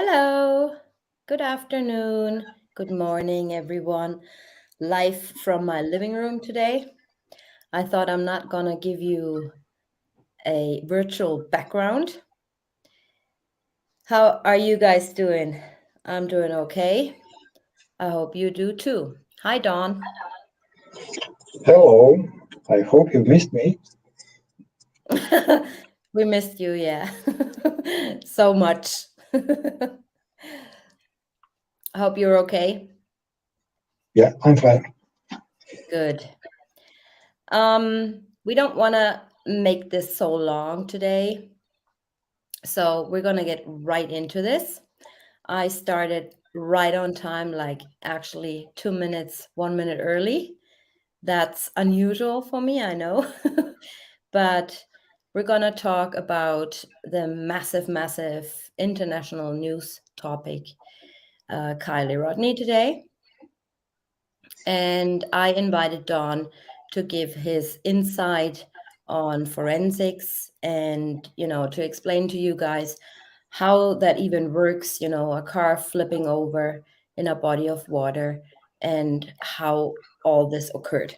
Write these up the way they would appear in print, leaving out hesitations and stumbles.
Hello, good afternoon, good morning, everyone. Live from my living room today. I thought I'm not gonna give you a virtual background. How are you guys doing? I'm doing okay. I hope you do too. Hi, Dawn. Hello, I hope you missed me. We missed you, yeah. So much. I hope you're okay. Yeah, I'm fine. Good. We don't want to make this so long today. So we're going to get right into this. I started right on time, like actually 2 minutes, 1 minute early. That's unusual for me, I know. But we're going to talk about the massive international news topic, Kylie Rodney, today. And I invited Don to give his insight on forensics and, to explain to you guys how that even works, a car flipping over in a body of water and how all this occurred.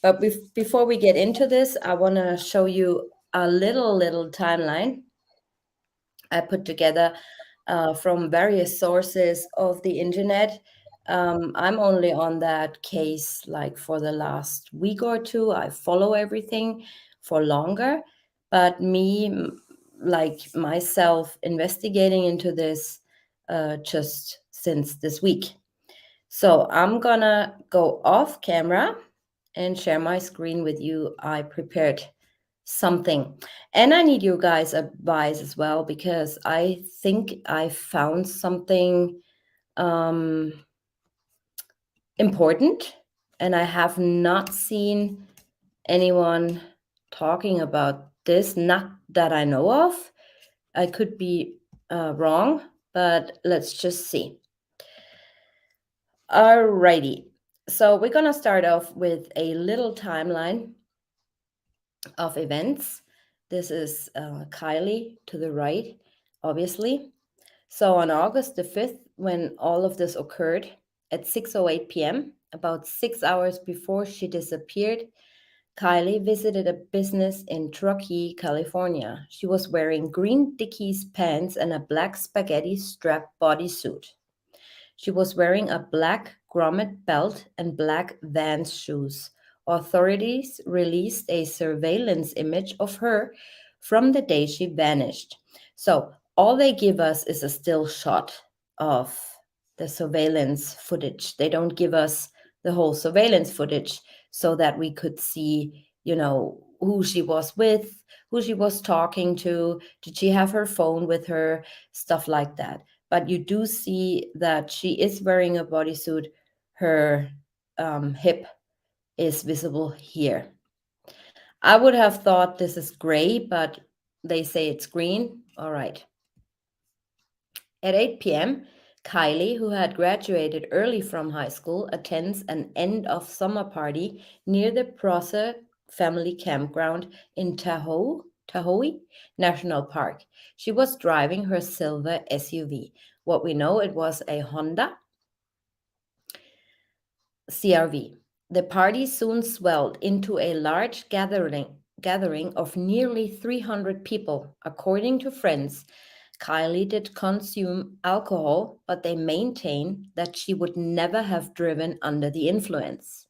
But before we get into this, I want to show you a little timeline I put together from various sources of the internet. I'm only on that case like for the last week or two. I follow everything for longer, but like myself, investigating into this just since this week. So I'm gonna go off camera and share my screen with you. I prepared something. And I need you guys' advice as well because I think I found something um, important and I have not seen anyone talking about this, not that I know of. I could be wrong, but let's just see. Alrighty. So we're gonna start off with a little timeline of events. This is Kylie to the right, obviously. So on August the 5th, when all of this occurred at 6:08 p.m., about 6 hours before she disappeared, Kylie visited a business in Truckee, California. She was wearing green Dickies pants and a black spaghetti strap bodysuit. She was wearing a black grommet belt and black Vans shoes. Authorities released a surveillance image of her from the day she vanished. So, all they give us is a still shot of the surveillance footage. They don't give us the whole surveillance footage so that we could see, who she was with, who she was talking to, did she have her phone with her, stuff like that. But you do see that she is wearing a bodysuit. Her hip is visible here. I would have thought this is gray, but they say it's green. All right. At 8 p.m., Kylie, who had graduated early from high school, attends an end of summer party near the Prosser family campground in Tahoe National Park. She was driving her silver SUV. What we know, it was a Honda CRV. The party soon swelled into a large gathering of nearly 300 people. According to friends, Kylie did consume alcohol, but they maintain that she would never have driven under the influence.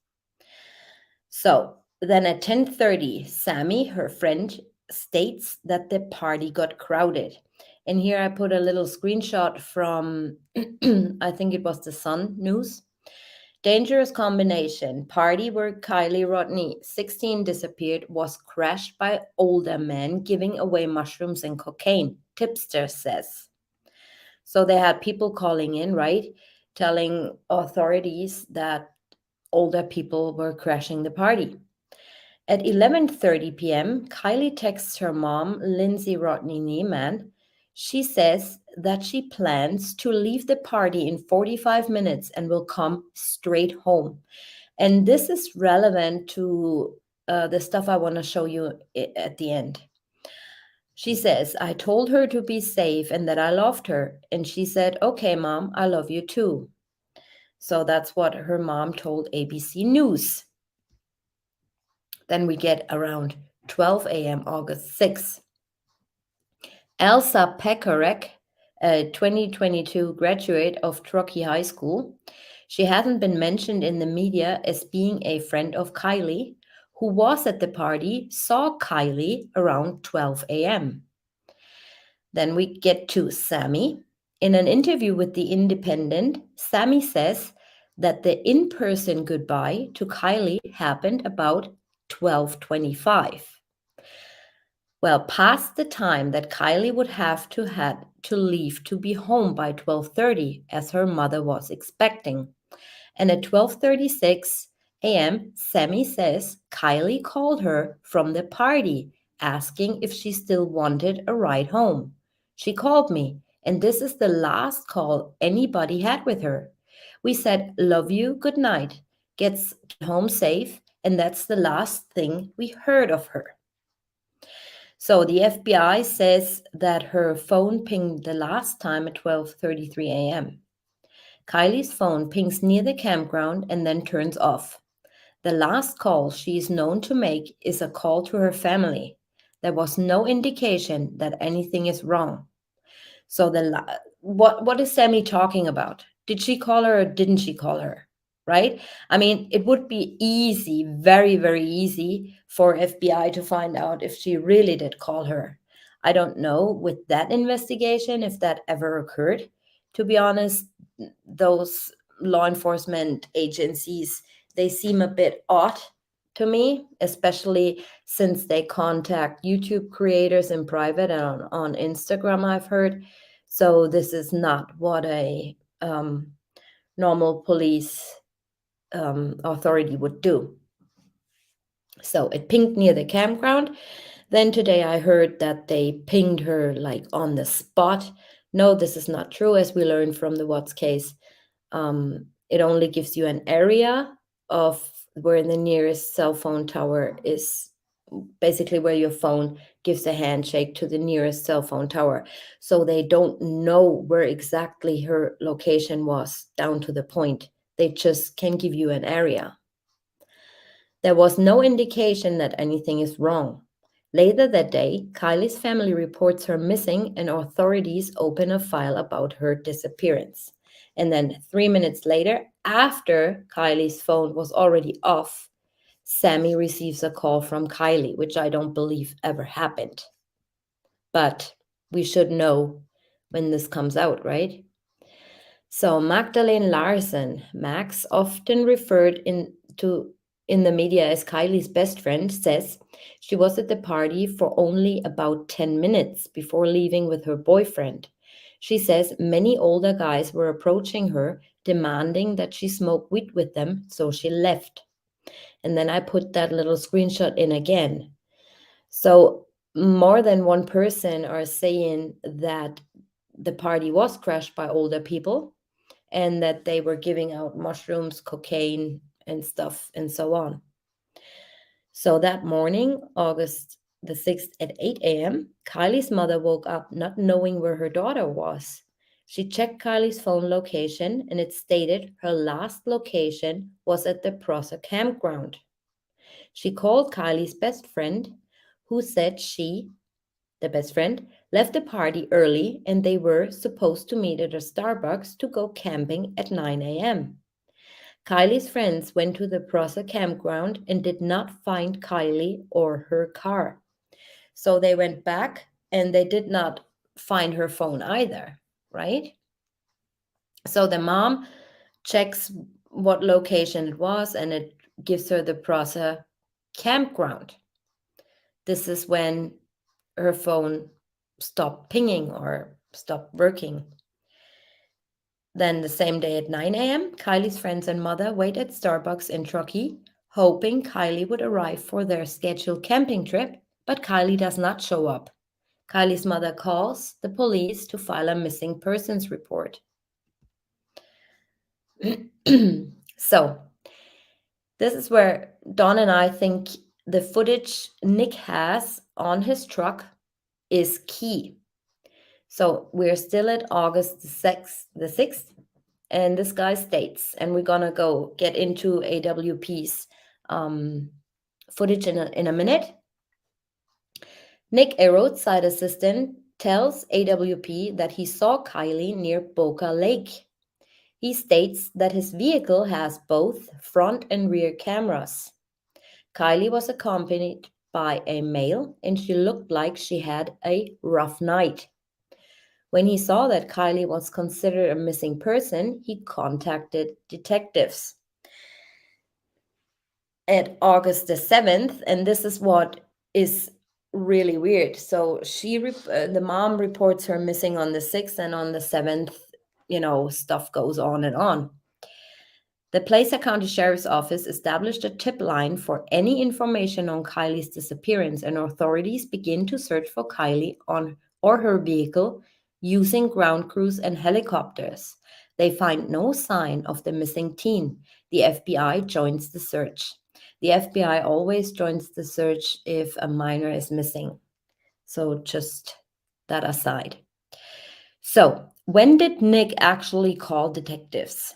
So then at 10:30, Sammy, her friend, states that the party got crowded. And here I put a little screenshot from, I think it was the Sun News. Dangerous combination. Party where Kylie Rodney, 16, disappeared was crashed by older men giving away mushrooms and cocaine, tipster says. So they had people calling in, right? Telling authorities that older people were crashing the party. At 11:30 p.m., Kylie texts her mom, Lindsay Rodney Neiman. She says that she plans to leave the party in 45 minutes and will come straight home. And this is relevant to the stuff I want to show you at the end. She says, I told her to be safe and that I loved her. And she said, okay, mom, I love you too. So that's what her mom told ABC News. Then we get around 12 a.m. August 6th. Elsa Pekarek, a 2022 graduate of Truckee High School, she hasn't been mentioned in the media as being a friend of Kylie, who was at the party, saw Kylie around 12 a.m. Then we get to Sammy. In an interview with The Independent, Sammy says that the in-person goodbye to Kylie happened about 12:25. Well, past the time that Kylie would have to had to leave to be home by 12:30 as her mother was expecting. And at 12:36 a.m., Sammy says Kylie called her from the party asking if she still wanted a ride home. She called me, and this is the last call anybody had with her. We said, "Love you, good night. Get home safe." And that's the last thing we heard of her. So the FBI says that her phone pinged the last time at 12:33 a.m. Kylie's phone pings near the campground and then turns off. The last call she is known to make is a call to her family. There was no indication that anything is wrong. So what is Sammy talking about? Did she call her or didn't she call her? Right? I mean, it would be easy, very, very easy for FBI to find out if she really did call her. I don't know with that investigation if that ever occurred. To be honest, those law enforcement agencies, they seem a bit odd to me, especially since they contact YouTube creators in private and on Instagram, I've heard. So this is not what a normal police authority would do. So it pinged near the campground. Then today I heard that they pinged her like on the spot. No, this is not true, as we learned from the Watts case. It only gives you an area of where the nearest cell phone tower is, basically where your phone gives a handshake to the nearest cell phone tower. So they don't know where exactly her location was down to the point. They just can give you an area. There was no indication that anything is wrong. Later that day, Kylie's family reports her missing and authorities open a file about her disappearance. And then 3 minutes later, after Kylie's phone was already off, Sammy receives a call from Kylie, which I don't believe ever happened. But we should know when this comes out, right? So Magdalene Larsen, Max, often referred in the media as Kylie's best friend, says she was at the party for only about 10 minutes before leaving with her boyfriend. She says many older guys were approaching her, demanding that she smoke weed with them, so she left. And then I put that little screenshot in again. So more than one person are saying that the party was crashed by older people and that they were giving out mushrooms, cocaine, and stuff, and so on. So that morning, August the 6th at 8 a.m., Kylie's mother woke up not knowing where her daughter was. She checked Kylie's phone location and it stated her last location was at the Prosser campground. She called Kylie's best friend, who said the best friend, left the party early and they were supposed to meet at a Starbucks to go camping at 9 a.m. Kylie's friends went to the Prosser campground and did not find Kylie or her car. So they went back and they did not find her phone either, right? So the mom checks what location it was and it gives her the Prosser campground. This is when her phone stopped pinging or stopped working. Then the same day at 9 a.m., Kylie's friends and mother wait at Starbucks in Truckee, hoping Kylie would arrive for their scheduled camping trip, but Kylie does not show up. Kylie's mother calls the police to file a missing persons report. So, this is where Don and I think the footage Nick has on his truck is key. So we're still at August the 6th, and this guy states, and we're gonna go get into AWP's footage in a minute. Nick, a roadside assistant, tells AWP that he saw Kylie near Boca Lake. He states that his vehicle has both front and rear cameras. Kylie was accompanied by a male, and she looked like she had a rough night. When he saw that Kylie was considered a missing person, he contacted detectives. At August the 7th, and this is what is really weird. So the mom reports her missing on the 6th, and on the 7th, stuff goes on and on. The Placer County Sheriff's Office established a tip line for any information on Kylie's disappearance, and authorities begin to search for Kylie on or her vehicle using ground crews and helicopters. They find no sign of the missing teen. The FBI joins the search. The FBI always joins the search if a minor is missing. So just that aside. So, when did Nick actually call detectives?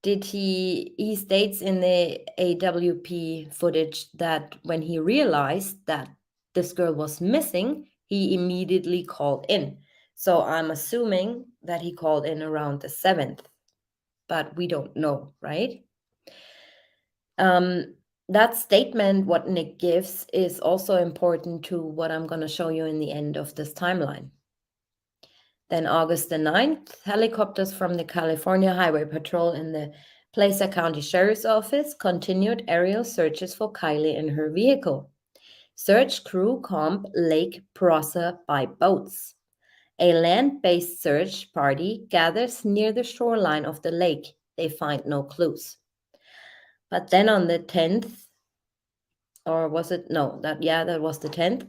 He states in the AWP footage that when he realized that this girl was missing, he immediately called in. So I'm assuming that he called in around the 7th, but we don't know, right? That statement, what Nick gives, is also important to what I'm going to show you in the end of this timeline. Then August the 9th, helicopters from the California Highway Patrol and the Placer County Sheriff's Office continued aerial searches for Kylie and her vehicle. Search crew comb Lake Prosser by boats. A land-based search party gathers near the shoreline of the lake. They find no clues. But then on the 10th, or was it? No, that was the 10th.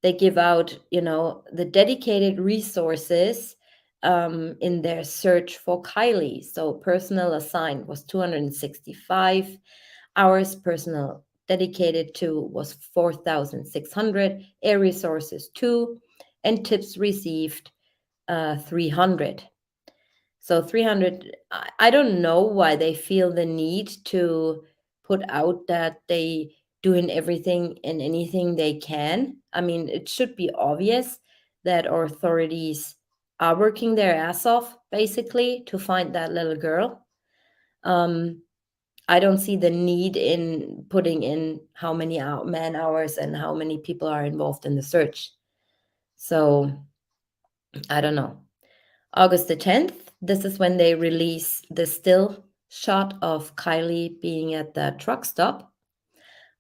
They give out, the dedicated resources in their search for Kylie. So personnel assigned was 265 hours, personnel dedicated to was 4,600, air resources 2, and tips received 300. So 300, I don't know why they feel the need to put out that they doing everything and anything they can. I mean, it should be obvious that authorities are working their ass off basically to find that little girl. I don't see the need in putting in how many man hours and how many people are involved in the search. So I don't know. August the 10th, this is when they release the still shot of Kylie being at the truck stop.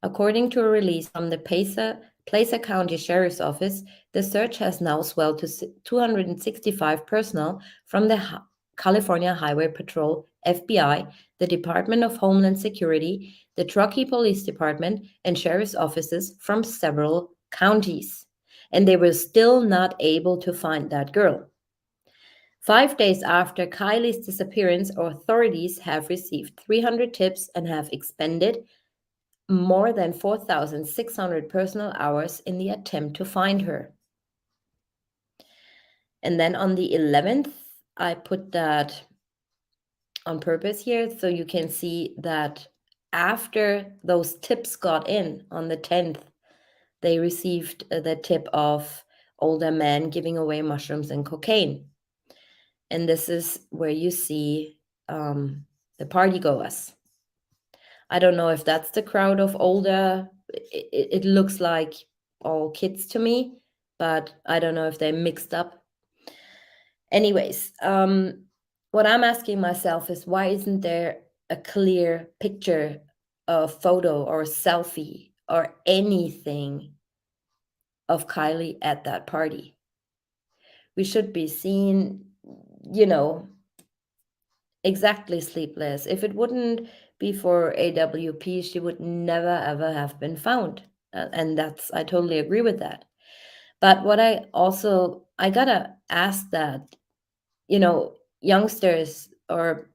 According to a release from the Placer County Sheriff's Office, the search has now swelled to 265 personnel from the California Highway Patrol, FBI, the Department of Homeland Security, the Truckee Police Department, and sheriff's offices from several counties. And they were still not able to find that girl. 5 days after Kylie's disappearance, authorities have received 300 tips and have expended more than 4,600 personal hours in the attempt to find her. And then on the 11th, I put that on purpose here so you can see that after those tips got in on the 10th, they received the tip of older men giving away mushrooms and cocaine. And this is where you see the party goers. I don't know if that's the crowd of older. It looks like all kids to me, but I don't know if they're mixed up. Anyways, what I'm asking myself is why isn't there a clear picture, a photo or a selfie or anything of Kylie at that party? We should be seen, exactly sleepless. If it wouldn't be for AWP, she would never ever have been found. And I totally agree with that. But what I gotta ask that, youngsters or,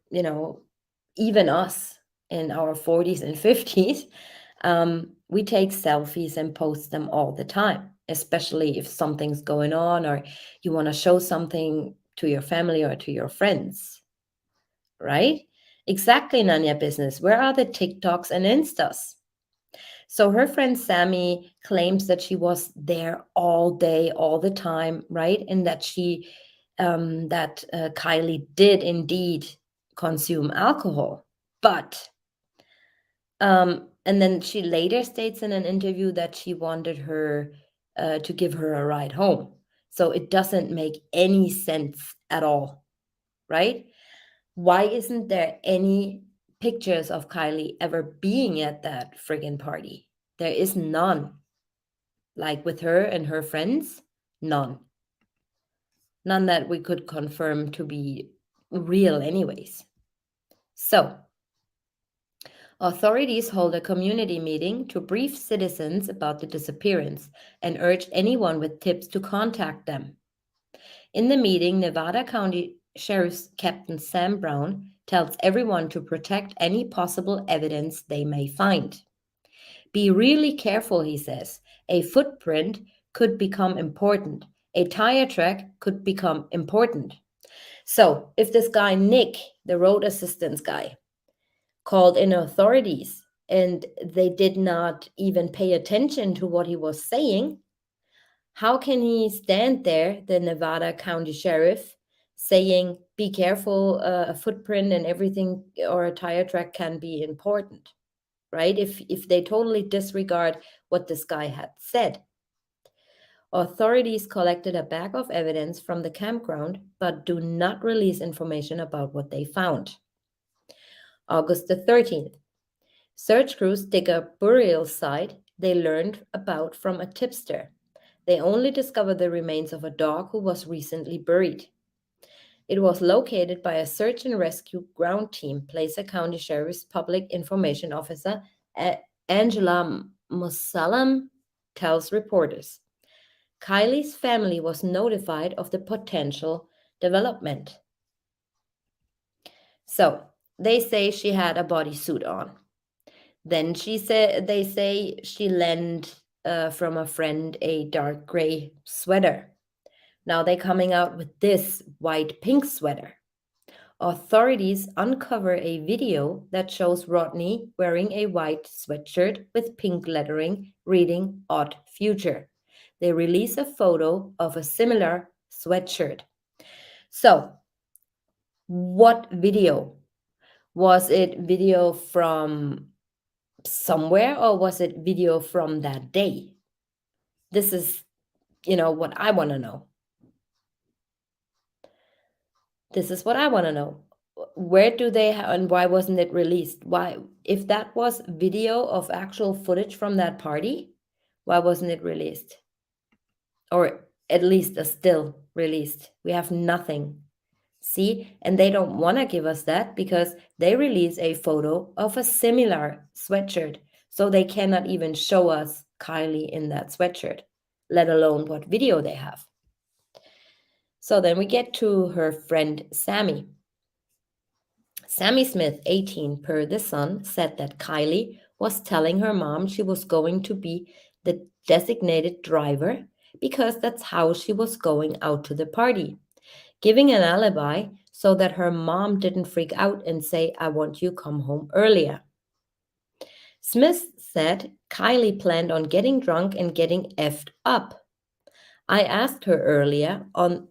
even us in our 40s and 50s, we take selfies and post them all the time. especially if something's going on or you want to show something to your family or to your friends, right? Exactly, Nanya business. Where are the TikToks and Instas? So her friend Sammy claims that she was there all day, all the time, right? And that Kylie did indeed consume alcohol. But and then she later states in an interview that she wanted her to give her a ride home. So it doesn't make any sense at all, right? Why isn't there any pictures of Kylie ever being at that friggin' party? There is none. Like with her and her friends, none. None that we could confirm to be real, anyways. So, authorities hold a community meeting to brief citizens about the disappearance and urge anyone with tips to contact them. In the meeting, Nevada County Sheriff's Captain Sam Brown tells everyone to protect any possible evidence they may find. Be really careful, he says. A footprint could become important. A tire track could become important. So, if this guy, Nick, the road assistance guy, called in authorities and they did not even pay attention to what he was saying, how can he stand there, the Nevada County Sheriff, saying, be careful, a footprint and everything or a tire track can be important, right? If they totally disregard what this guy had said. Authorities collected a bag of evidence from the campground, but do not release information about what they found. August the 13th. Search crews dig a burial site they learned about from a tipster. They only discovered the remains of a dog who was recently buried. It was located by a search and rescue ground team, Placer County Sheriff's Public Information Officer Angela Musalam tells reporters. Kylie's family was notified of the potential development. So, they say she had a bodysuit on. Then they say she lent from a friend a dark gray sweater. Now they're coming out with this white pink sweater. Authorities uncover a video that shows Rodney wearing a white sweatshirt with pink lettering reading Odd Future. They release a photo of a similar sweatshirt. So, what video? Was it video from somewhere or was it video from that day? This is, what I want to know. This is what I want to know. Where do they have, and why wasn't it released? Why, if that was video of actual footage from that party, why wasn't it released? Or at least a still released. We have nothing. See, and they don't want to give us that because they release a photo of a similar sweatshirt. So they cannot even show us Kylie in that sweatshirt, let alone what video they have. So then we get to her friend Sammy. Sammy Smith, 18, per The Sun, said that Kylie was telling her mom she was going to be the designated driver because that's how she was going out to the party, giving an alibi so that her mom didn't freak out and say, I want you come home earlier. Smith said Kylie planned on getting drunk and getting effed up. I asked her earlier on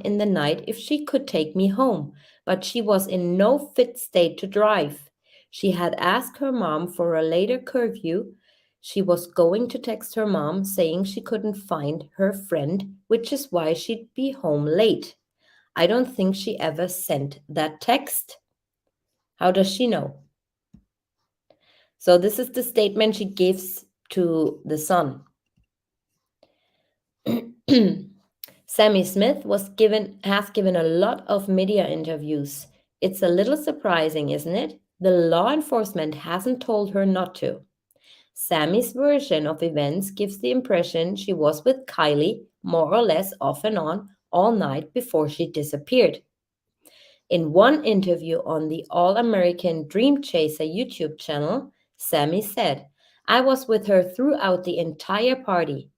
in the night if she could take me home, but she was in no fit state to drive. She had asked her mom for a later curfew. She was going to text her mom saying she couldn't find her friend, which is why she'd be home late. I don't think she ever sent that text. How does she know? So this is the statement she gives to The Sun. Sammy Smith has given a lot of media interviews. It's a little surprising, isn't it? The law enforcement hasn't told her not to. Sammy's version of events gives the impression she was with Kylie more or less off and on all night before she disappeared. In one interview on the All American Dream Chaser YouTube channel, Sammy said, I was with her throughout the entire party.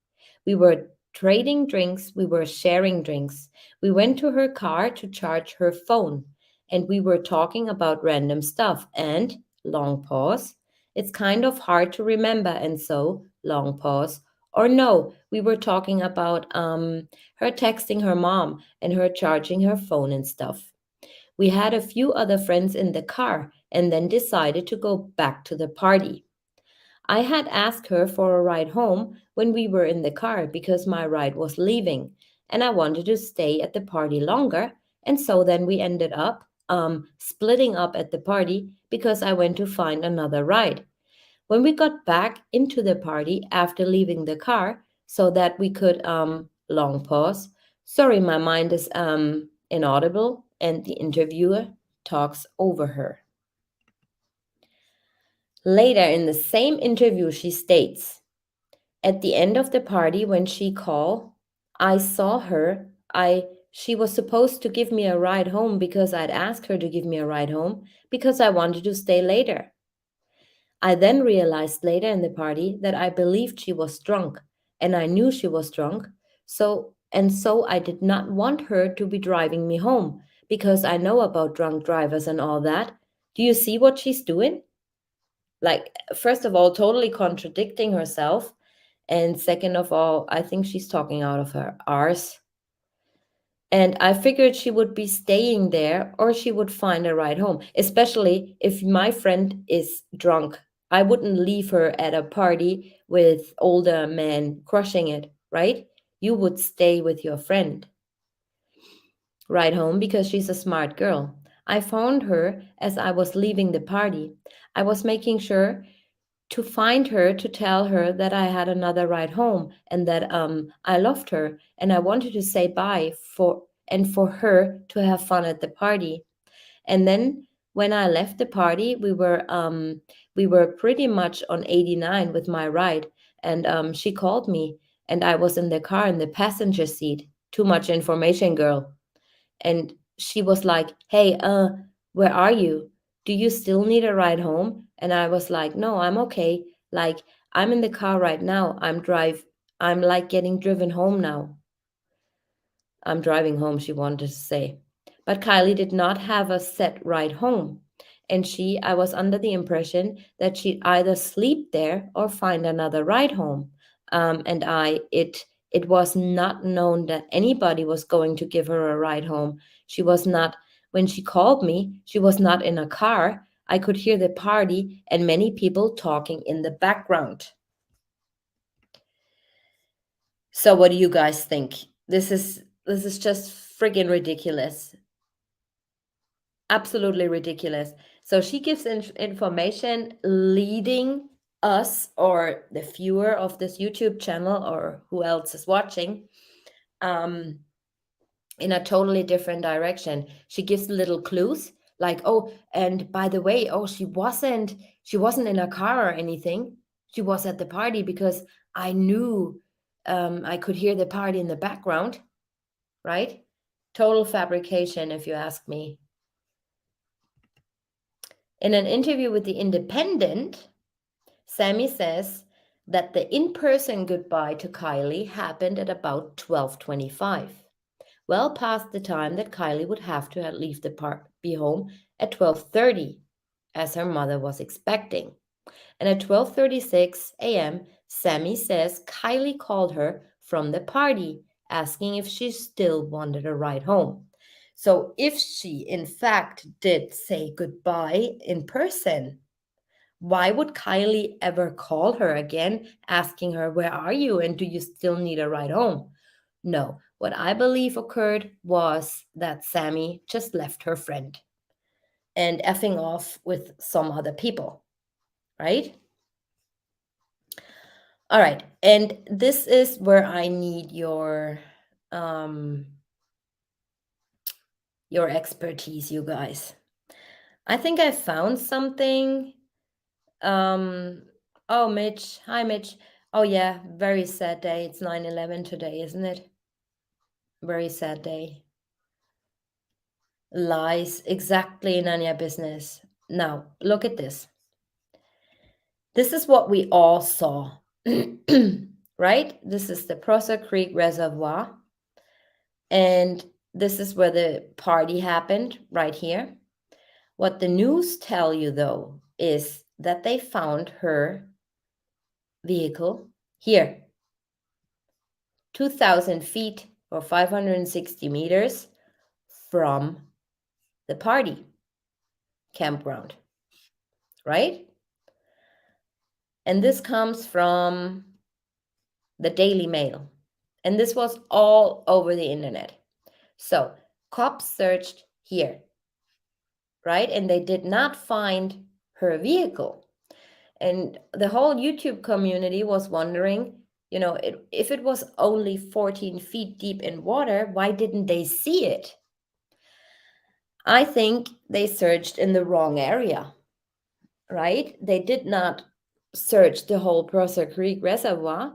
We were trading drinks, we were sharing drinks. We went to her car to charge her phone, and we were talking about random stuff. And long pause. It's kind of hard to remember, and so long pause. Or no, we were talking about her texting her mom and her charging her phone and stuff. We had a few other friends in the car and then decided to go back to the party. I had asked her for a ride home when we were in the car because my ride was leaving and I wanted to stay at the party longer. And so then we ended up splitting up at the party because I went to find another ride. When we got back into the party after leaving the car so that we could long pause. Sorry, my mind is inaudible and the interviewer talks over her. Later in the same interview, she states, at the end of the party when she called, I saw her. She was supposed to give me a ride home because I'd asked her to give me a ride home because I wanted to stay later. I then realized later in the party that I believed she was drunk and I knew she was drunk. So I did not want her to be driving me home because I know about drunk drivers and all that. Do you see what she's doing? Like, first of all, totally contradicting herself. And second of all, I think she's talking out of her arse. And I figured she would be staying there or she would find a ride home, especially if my friend is drunk. I wouldn't leave her at a party with older men crushing it, right? You would stay with your friend. Ride home because she's a smart girl. I found her as I was leaving the party. I was making sure to find her to tell her that I had another ride home and that I loved her and I wanted to say bye for her to have fun at the party. And then when I left the party, we were pretty much on 89 with my ride, and she called me, and I was in the car in the passenger seat. Too much information, girl. And she was like, hey, where are you? Do you still need a ride home? And I was like, no, I'm okay. Like, I'm in the car right now. I'm like getting driven home now. I'm driving home, she wanted to say. But Kylie did not have a set ride home. And I was under the impression that she'd either sleep there or find another ride home. It was not known that anybody was going to give her a ride home. She was not, when she called me, she was not in a car. I could hear the party and many people talking in the background. So what do you guys think? This is just friggin' ridiculous. Absolutely ridiculous. So she gives information leading us or the viewer of this YouTube channel or who else is watching um, in a totally different direction. She gives little clues like, oh, and by the way, oh, she wasn't in a car or anything. She was at the party because I knew I could hear the party in the background, right? Total fabrication, if you ask me. In an interview with The Independent, Sammy says that the in-person goodbye to Kylie happened at about 12:25, well past the time that Kylie would have to leave the be home at 12:30, as her mother was expecting. And at 12:36 a.m., Sammy says Kylie called her from the party, asking if she still wanted a ride home. So if she, in fact, did say goodbye in person, why would Kylie ever call her again, asking her, where are you and do you still need a ride home? No, what I believe occurred was that Sammy just left her friend and effing off with some other people, right? All right, and this is where I need um your expertise, you guys. I think I found something. Oh, Mitch. Hi, Mitch. Oh yeah, very sad day. It's 9/11 today, isn't it? Very sad day. Lies, exactly, none of your business. Now, look at this. This is what we all saw. right? This is the Prosser Creek Reservoir. And this is where the party happened, right here. What the news tell you, though, is that they found her vehicle here, 2,000 feet or 560 meters from the party campground, right? And this comes from the Daily Mail. And this was all over the internet. So cops searched here, right? And they did not find her vehicle. And the whole YouTube community was wondering, if it was only 14 feet deep in water, why didn't they see it? I think they searched in the wrong area, right? They did not search the whole Prosser Creek Reservoir.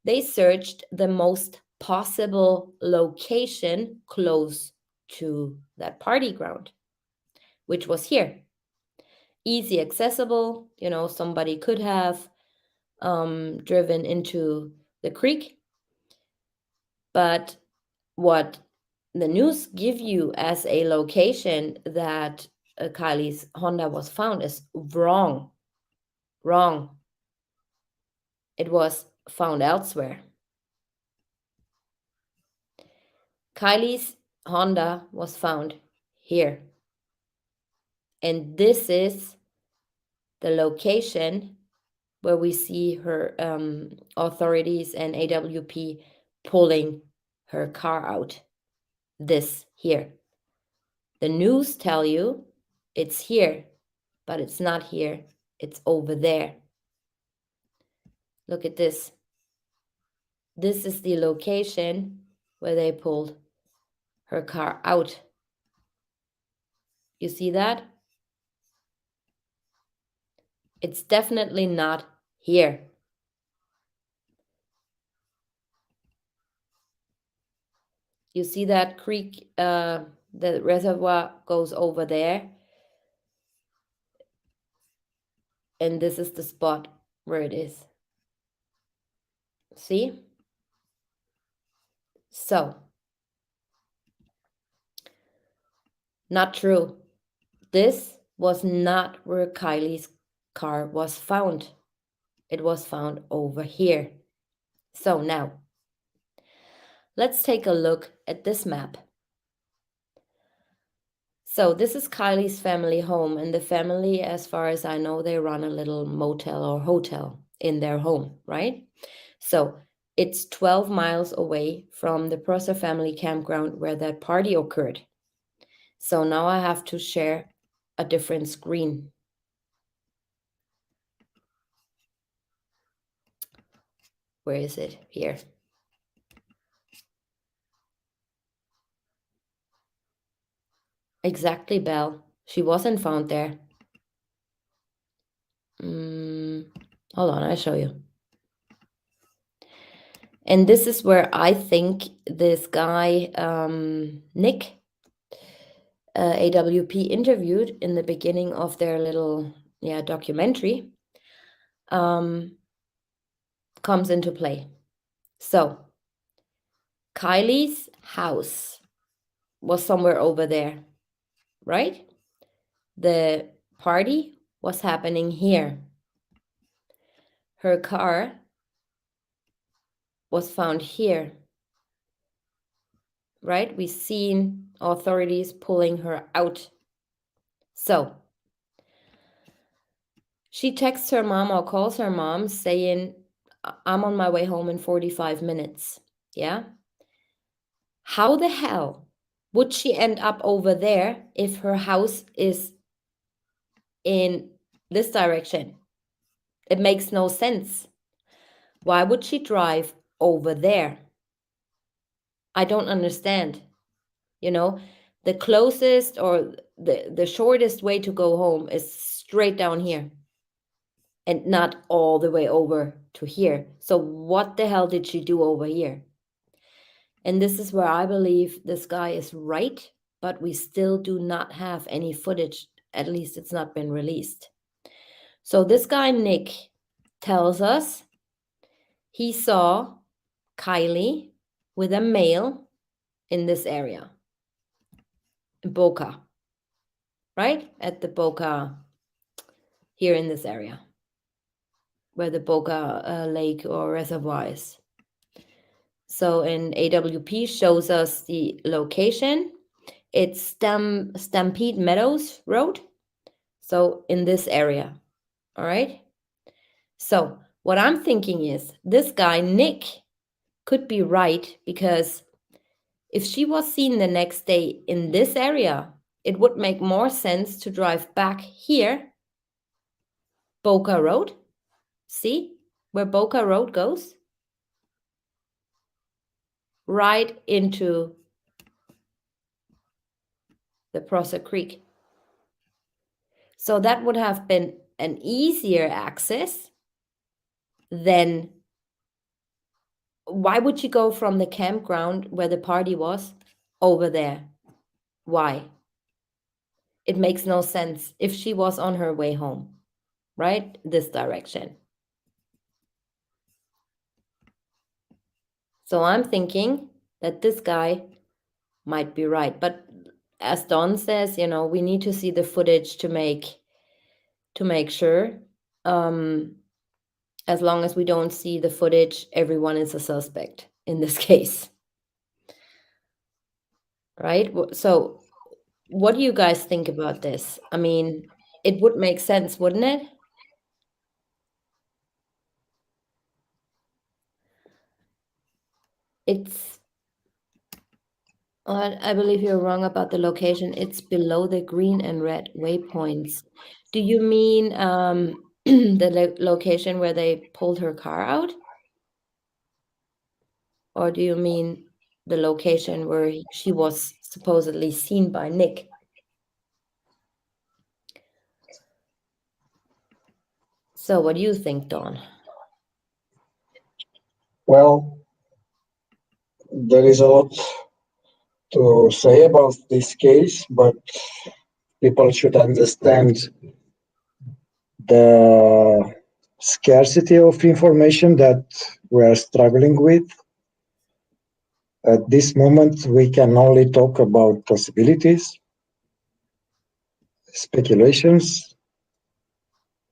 They searched the most possible location close to that party ground, which was here. Easy accessible, somebody could have driven into the creek. But what the news give you as a location that Kylie's Honda was found is wrong. Wrong. It was found elsewhere. Kylie's Honda was found here. And this is the location where we see her authorities and AWP pulling her car out. This here. The news tell you it's here, but it's not here. It's over there. Look at this. This is the location where they pulled her car out. You see that? It's definitely not here. You see that creek, the reservoir goes over there. And this is the spot where it is. See? So, not true. This was not where Kylie's car was found. It was found over here. So now, let's take a look at this map. So this is Kylie's family home, and the family, as far as I know, they run a little motel or hotel in their home, right? So it's 12 miles away from the Prosser family campground where that party occurred. So now I have to share a different screen. Where is it? Here. Exactly, Belle. She wasn't found there. Hold on, I'll show you. And this is where I think this guy, Nick, AWP interviewed in the beginning of their little documentary, comes into play. So Kylie's house was somewhere over there, right? The party was happening here. Her car was found here, right? We've seen authorities pulling her out. So she texts her mom or calls her mom saying, I'm on my way home in 45 minutes. Yeah. How the hell would she end up over there if her house is in this direction? It makes no sense. Why would she drive over there? I don't understand. The closest or the shortest way to go home is straight down here and not all the way over to here. So what the hell did she do over here? And this is where I believe this guy is right, but we still do not have any footage. At least it's not been released. So this guy, Nick, tells us he saw Kylie with a male in this area, in Boca, right? At the Boca, here in this area, where the Boca lake or reservoir is. So in AWP shows us the location. It's Stampede Meadows Road. So in this area, all right? So what I'm thinking is this guy, Nick, could be right, because if she was seen the next day in this area, it would make more sense to drive back here, Boca Road. See where Boca Road goes? Right into the Prosser Creek. So that would have been an easier access than, why would you go from the campground where the party was over there? Why? It makes no sense if she was on her way home, right? This direction. So I'm thinking that this guy might be right. But as Don says, you know, we need to see the footage to make sure. As long as we don't see the footage, everyone is a suspect in this case. Right? So what do you guys think about this? I mean, it would make sense, wouldn't it? It's, I believe you're wrong about the location. It's below the green and red waypoints. Do you mean the location where they pulled her car out? Or do you mean the location where she was supposedly seen by Nick? So what do you think, Dawn? Well, there is a lot to say about this case, but people should understand the scarcity of information that we are struggling with. At this moment, we can only talk about possibilities, speculations,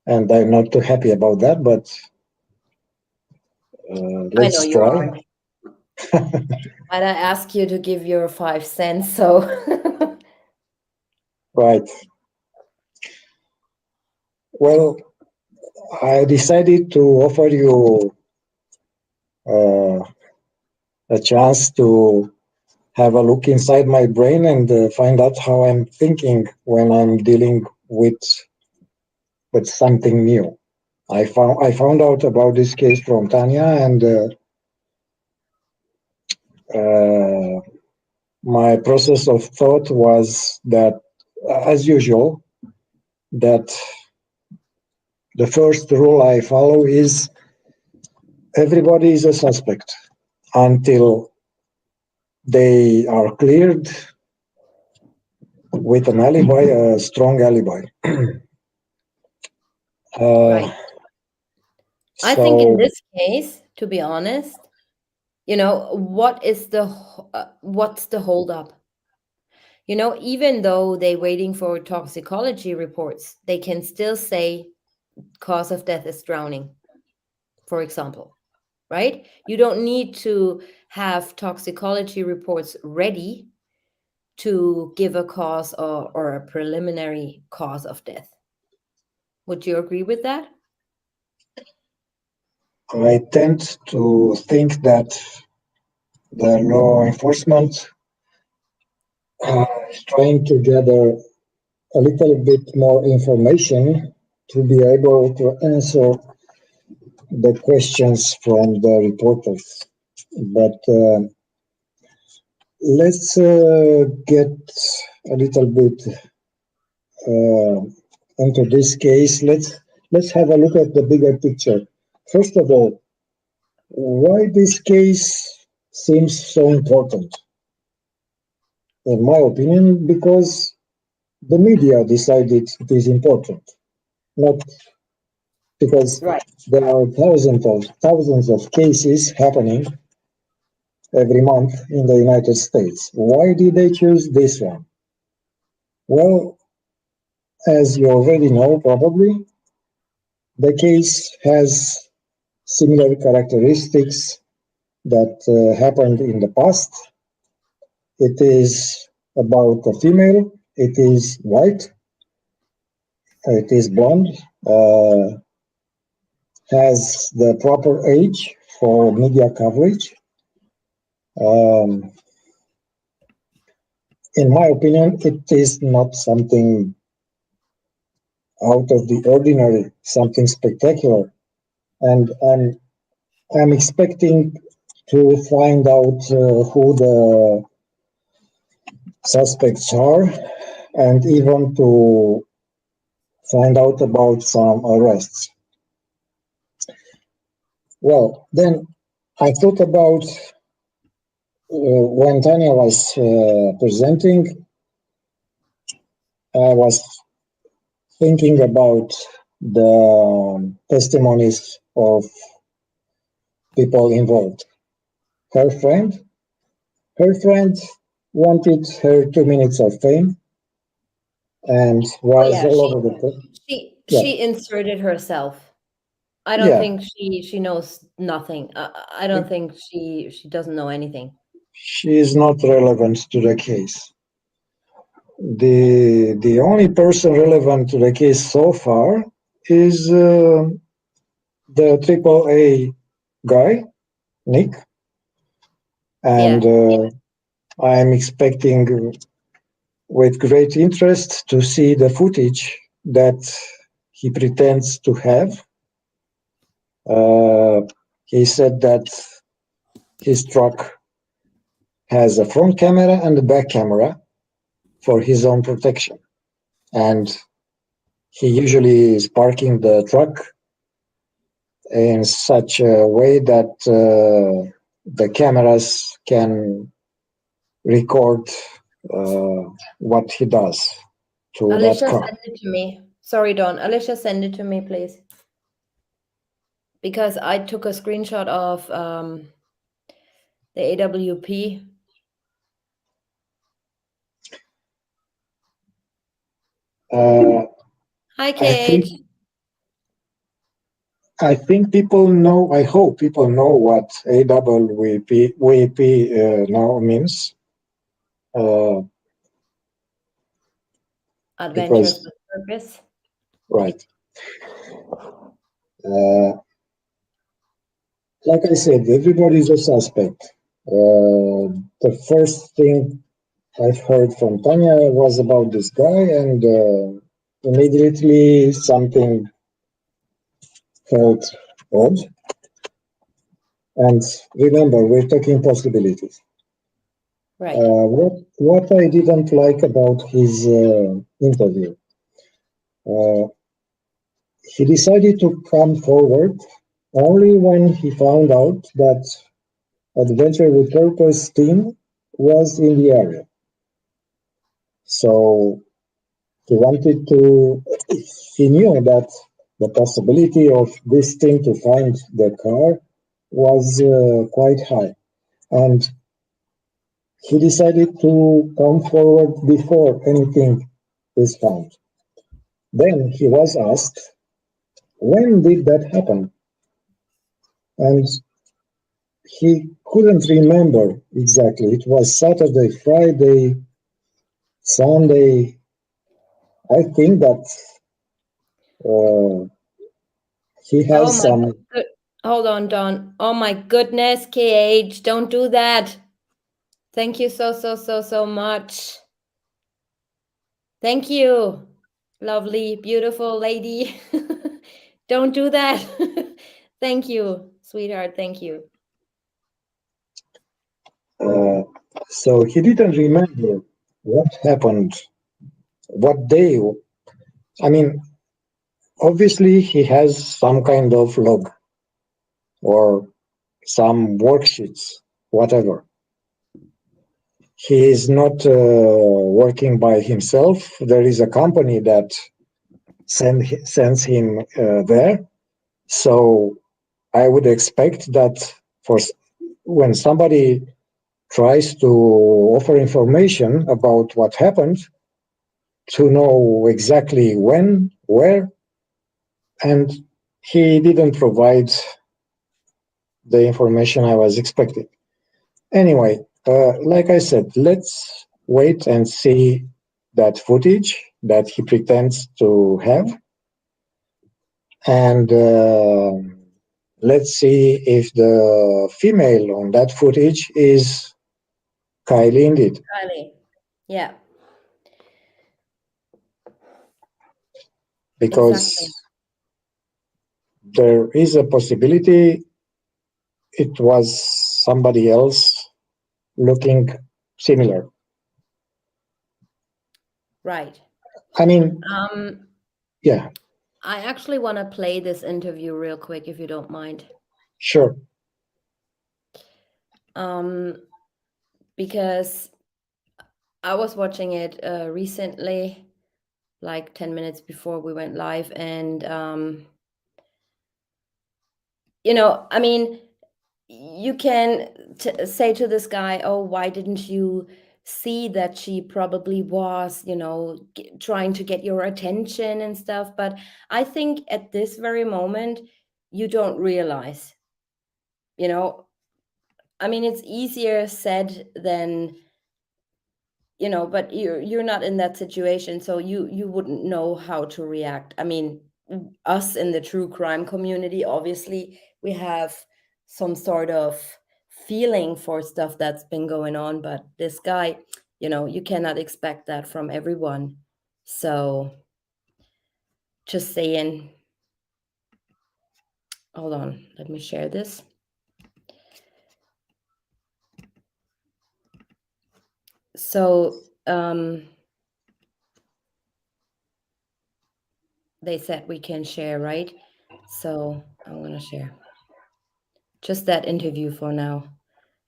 and I'm not too happy about that, but let's I know you try. are. But I ask you to give your 5 cents, so Right. Well, I decided to offer you a chance to have a look inside my brain and find out how I'm thinking when I'm dealing with something new. I found out about this case from Tanya, and my process of thought was that, as usual, that the first rule I follow is everybody is a suspect until they are cleared with an alibi, a strong alibi. right. I think in So this case, to be honest, you know, what's the holdup? You know, even though they're waiting for toxicology reports, they can still say cause of death is drowning, for example, right? You don't need to have toxicology reports ready to give a cause or a preliminary cause of death. Would you agree with that? I tend to think that the law enforcement is trying to gather a little bit more information to be able to answer the questions from the reporters. But let's get a little bit into this case. Let's have a look at the bigger picture. First of all, why this case seems so important? In my opinion, because the media decided it is important, not because Right. there are thousands of cases happening every month in the United States. Why did they choose this one? Well, as you already know, probably, the case has similar characteristics that happened in the past. It is about a female, it is white, it is blonde, has the proper age for media coverage. In my opinion, it is not something out of the ordinary, something spectacular. And I'm expecting to find out who the suspects are, and even to find out about some arrests. Well, then I thought about when Tanya was presenting, I was thinking about the testimonies of people involved. Her friend, her friend wanted her 2 minutes of fame and Oh was yeah, all over the place. Yeah, she inserted herself. I don't yeah. think she knows nothing. I don't think she doesn't know anything. She is not relevant to the case. The only person relevant to the case so far is the AAA guy, Nick, and Yeah. I'm expecting with great interest to see the footage that he pretends to have. He said that his truck has a front camera and a back camera for his own protection, and he usually is parking the truck in such a way that the cameras can record what he does to that Alicia, car. send it to me. Sorry, Don. Alicia, send it to me, please. Because I took a screenshot of the AWP. Uh, Hi, I think Kate. I think people know. I hope people know what AWP now means, Adventures because with Purpose. right. Uh, like I said, everybody's a suspect. The first thing I've heard from Tanya was about this guy, and immediately something felt odd. And remember, we're talking possibilities. Right. What I didn't like about his interview, uh, he decided to come forward only when he found out that Adventure with Purpose team was in the area. So he wanted to, he knew that the possibility of this team to find the car was quite high. And he decided to come forward before anything is found. Then he was asked, when did that happen? And he couldn't remember exactly. It was Saturday, Friday, Sunday. I think that he Oh has my some. good. Hold on, Don. Oh my goodness, KH, don't do that. Thank you so much. Thank you, lovely, beautiful lady. Don't do that. Thank you, sweetheart. Thank you. So he didn't remember what happened, what day. I mean, obviously he has some kind of log or some worksheets, whatever. He is not working by himself. There is a company that sends him there. So I would expect that for when somebody tries to offer information about what happened, to know exactly when, where, and he didn't provide the information I was expecting. Anyway, like I said, let's wait and see that footage that he pretends to have, and let's see if the female on that footage is Kylie indeed, Kylie. Yeah, because exactly. there is a possibility it was somebody else looking similar. Right. I mean, Um, yeah, I actually want to play this interview real quick, if you don't mind. sure. Um, because I was watching it recently, like 10 minutes before we went live, and I mean, you can say to this guy, oh, why didn't you see that she probably was, trying to get your attention and stuff? But I think at this very moment, you don't realize, you know, I mean, it's easier said than, but you're not in that situation, so you wouldn't know how to react. I mean, us in the true crime community, obviously we have some sort of feeling for stuff that's been going on, but this guy, you cannot expect that from everyone. So just saying. Hold on, let me share this. So they said we can share, right? So I'm gonna share just that interview for now.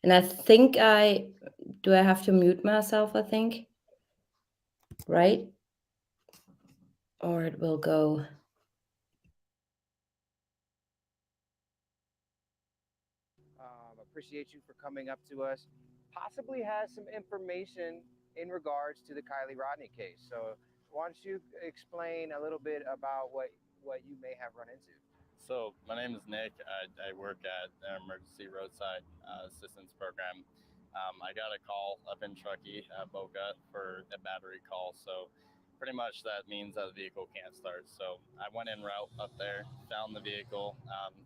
And I think I have to mute myself, I think, right? Or it will go. Appreciate you for coming up to us. Possibly has some information in regards to the Kylie Rodney case. So why don't you explain a little bit about what you may have run into? So my name is Nick. I work at an emergency roadside assistance program. I got a call up in Truckee, Boca, for a battery call. So pretty much that means that the vehicle can't start. So I went en route up there, found the vehicle.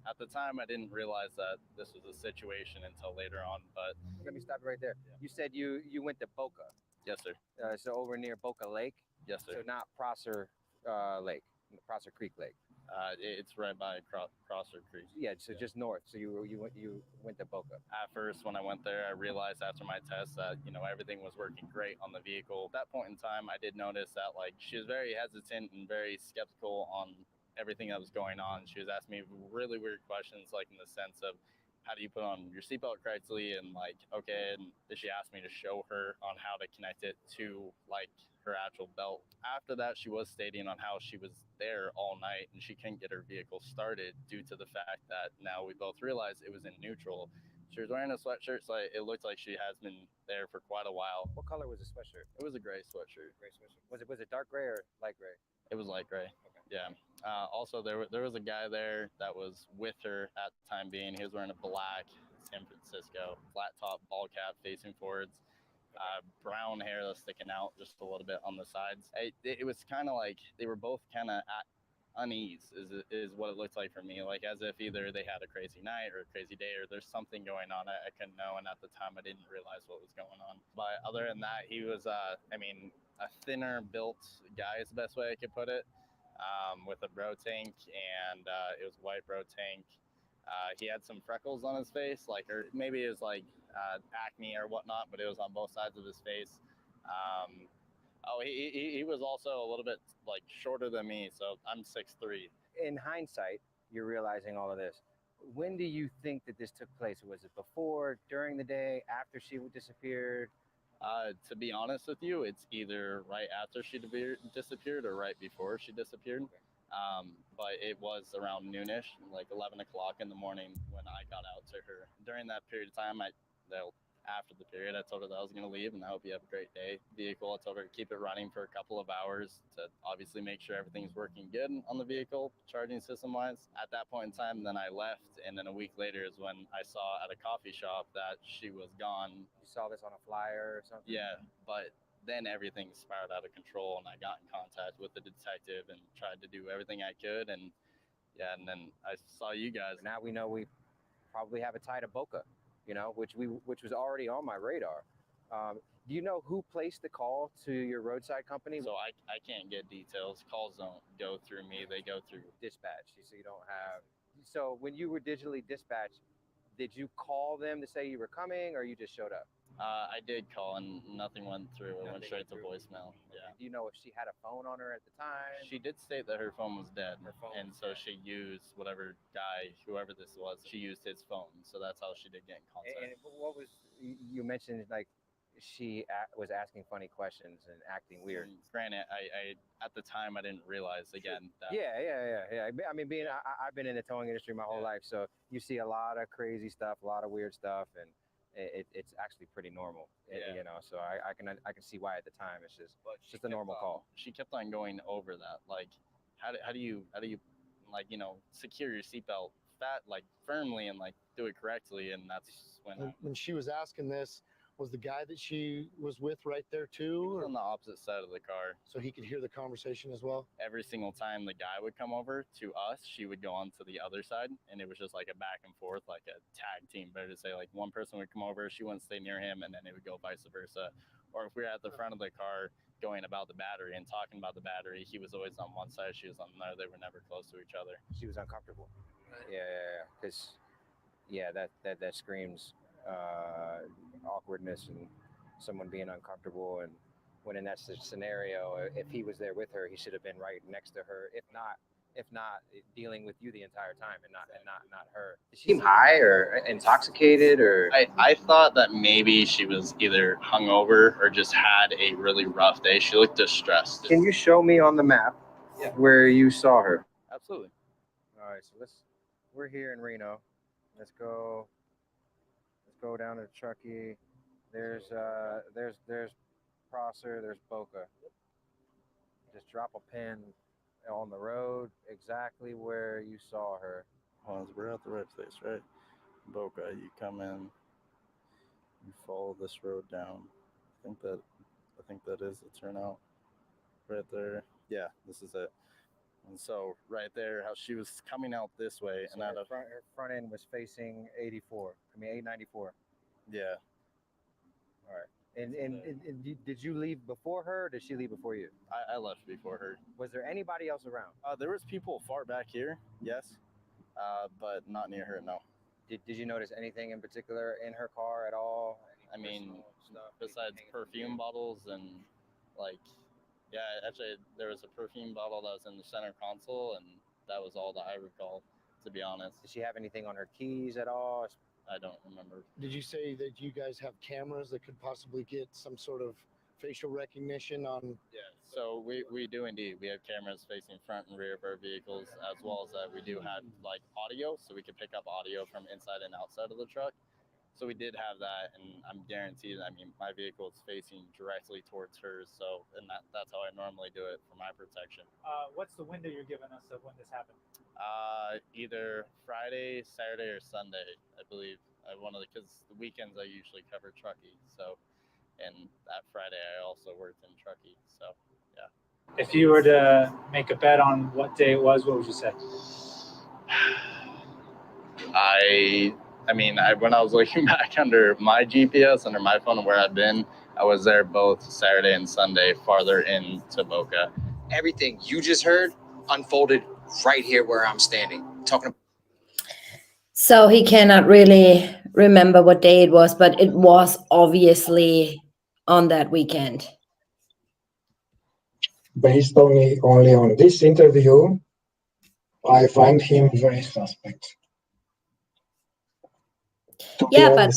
At the time, I didn't realize that this was a situation until later on. But Let me stop you right there. You said you went to Boca, yes, sir. so over near Boca Lake. Yes, sir. So not Prosser Lake, Prosser Creek Lake. It's right by Crosser Creek. Yeah, so just north. So you went to Boca. At first, when I went there, I realized after my test that everything was working great on the vehicle. At that point in time, I did notice that she was very hesitant and very skeptical on everything that was going on. She was asking me really weird questions, like in the sense of how do you put on your seatbelt correctly, and okay, and she asked me to show her on how to connect it to her actual belt. After that, she was stating on how she was there all night and she couldn't get her vehicle started due to the fact that now we both realized it was in neutral. She was wearing a sweatshirt, so it looked like she has been there for quite a while. What color was the sweatshirt? It was a gray sweatshirt. Gray sweatshirt. Was it dark gray or light gray? It was light gray. Okay. Yeah. Also, there was a guy there that was with her at the time being. He was wearing a black San Francisco flat top ball cap facing forwards. Brown hair that's sticking out just a little bit on the sides. It was kind of like they were both kind of at unease is what it looked like for me, like as if either they had a crazy night or a crazy day or there's something going on I couldn't know, and at the time I didn't realize what was going on. But other than that, he was a thinner built guy is the best way I could put it, with a bro tank, and it was a white bro tank. He had some freckles on his face, or maybe it was acne or whatnot, but it was on both sides of his face. Um, he was also a little bit shorter than me, so I'm 6'3". In hindsight, you're realizing all of this. When do you think that this took place? Was it before, during the day, after she disappeared? To be honest with you, it's either right after she disappeared or right before she disappeared. But it was around noonish, like 11 o'clock in the morning when I got out to her. During that period of time, after the period, I told her that I was going to leave and I hope you have a great day. Vehicle, I told her to keep it running for a couple of hours to obviously make sure everything's working good on the vehicle, charging system wise. At that point in time, then I left, and then a week later is when I saw at a coffee shop that she was gone. You saw this on a flyer or something? Yeah, but then everything spiraled out of control, and I got in contact with the detective and tried to do everything I could, and yeah, and then I saw you guys. Now we know we probably have a tie to Boca, which was already on my radar. Do you know who placed the call to your roadside company? So I can't get details. Calls don't go through me; they go through Dispatch. So you don't have. So when you were digitally dispatched, did you call them to say you were coming, or you just showed up? I did call and nothing went through. It went Nothing straight to went through. voicemail. Yeah. Do you know if she had a phone on her at the time? She did state that her phone was dead, Her phone and was so dead. she used whoever this was, she used his phone. So that's how she did get in contact. And what was you mentioned like she was asking funny questions and acting weird. Granted, I at the time I didn't realize again that. Yeah. I mean, I've been in the towing industry my whole life, so you see a lot of crazy stuff, a lot of weird stuff, and it's actually pretty normal. Yeah. So I can see why at the time it's just a normal call. She kept on going over that, like how do you like secure your seatbelt firmly and like do it correctly, and that's when she was asking this, was the guy that she was with right there too? He was on the opposite side of the car, so he could hear the conversation as well? Every single time the guy would come over to us, she would go on to the other side, and it was just like a back and forth, like a tag team. Better to say, like one person would come over, she wouldn't stay near him, and then it would go vice versa. Or if we were at the front of the car going about the battery and talking about the battery, he was always on one side, she was on another. They were never cose to each other. She was uncomfortable. Yeah. Because that screams awkwardness and someone being uncomfortable. And when in that scenario, if he was there with her, he should have been right next to her. If not dealing with you the entire time, and not her. Did she seem high or intoxicated, or? I thought that maybe she was either hungover or just had a really rough day. She looked distressed. Can you show me on the map where you saw her? Absolutely. All right, so we're here in Reno. Let's go down to Truckee. There's Prosser, there's Boca. Just drop a pin on the road exactly where you saw her. Well, we're at the right place, right? Boca, you come in, you follow this road down. I think that is the turnout right there. Yeah, this is it. And so right there, how she was coming out this way, So and her front end was facing 894. Yeah. All right. And did you leave before her, or did she leave before you? I left before her. Was there anybody else around? There was people far back here, yes, but not near her, no. Did you notice anything in particular in her car at all? I mean, besides perfume bottles and actually there was a perfume bottle that was in the center console, and that was all that I recall, to be honest. Did she have anything on her keys at all? I don't remember. Did you say that you guys have cameras that could possibly get some sort of facial recognition on? Yeah, so we do indeed. We have cameras facing front and rear of our vehicles, as well as that we do have audio, so we could pick up audio from inside and outside of the truck. So we did have that, and I'm guaranteed. I mean, my vehicle is facing directly towards hers, and that's how I normally do it for my protection. What's the window you're giving us of when this happened? Either Friday, Saturday, or Sunday, I believe. Because the weekends I usually cover Truckee, and that Friday I also worked in Truckee, so yeah. If you were to make a bet on what day it was, what would you say? I mean, when I was looking back under my GPS, under my phone, where I've been, I was there both Saturday and Sunday, farther into Boca. Everything you just heard unfolded right here where I'm standing. So he cannot really remember what day it was, but it was obviously on that weekend. Based only on this interview, I find him very suspect. Yeah, but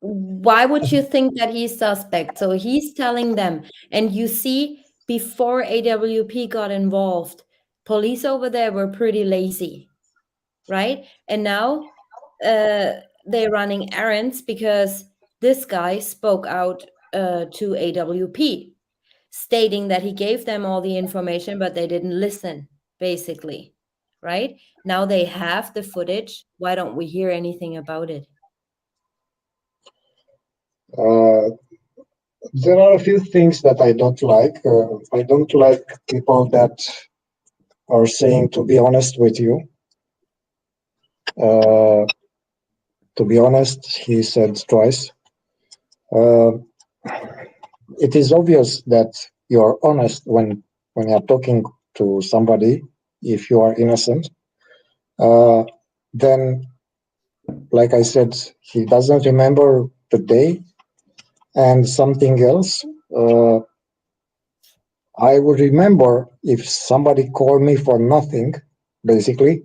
why would you think that he's suspect? So he's telling them, and you see, before AWP got involved, police over there were pretty lazy, right? And now they're running errands because this guy spoke out to AWP, stating that he gave them all the information, but they didn't listen, basically, right? Now they have the footage. Why don't we hear anything about it? There are a few things that I don't like. I don't like people that are saying to be honest with you. To be honest, he said twice. It is obvious that you are honest when you are talking to somebody. If you are innocent, then, like I said, he doesn't remember the day. And something else, I would remember if somebody called me for nothing, basically.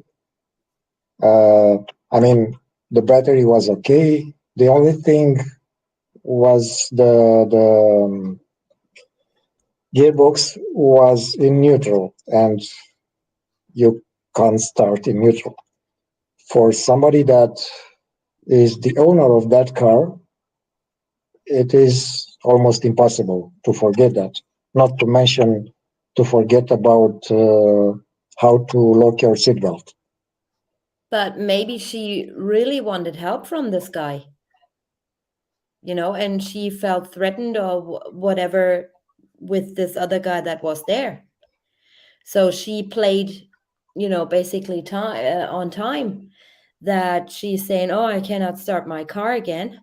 I mean, the battery was okay. The only thing was the gearbox was in neutral, and you can't start in neutral. For somebody that is the owner of that car, it is almost impossible to forget that. Not to mention to forget about how to lock your seatbelt. But maybe she really wanted help from this guy, and she felt threatened or whatever with this other guy that was there. So she played, basically on time, that she's saying, "Oh, I cannot start my car again."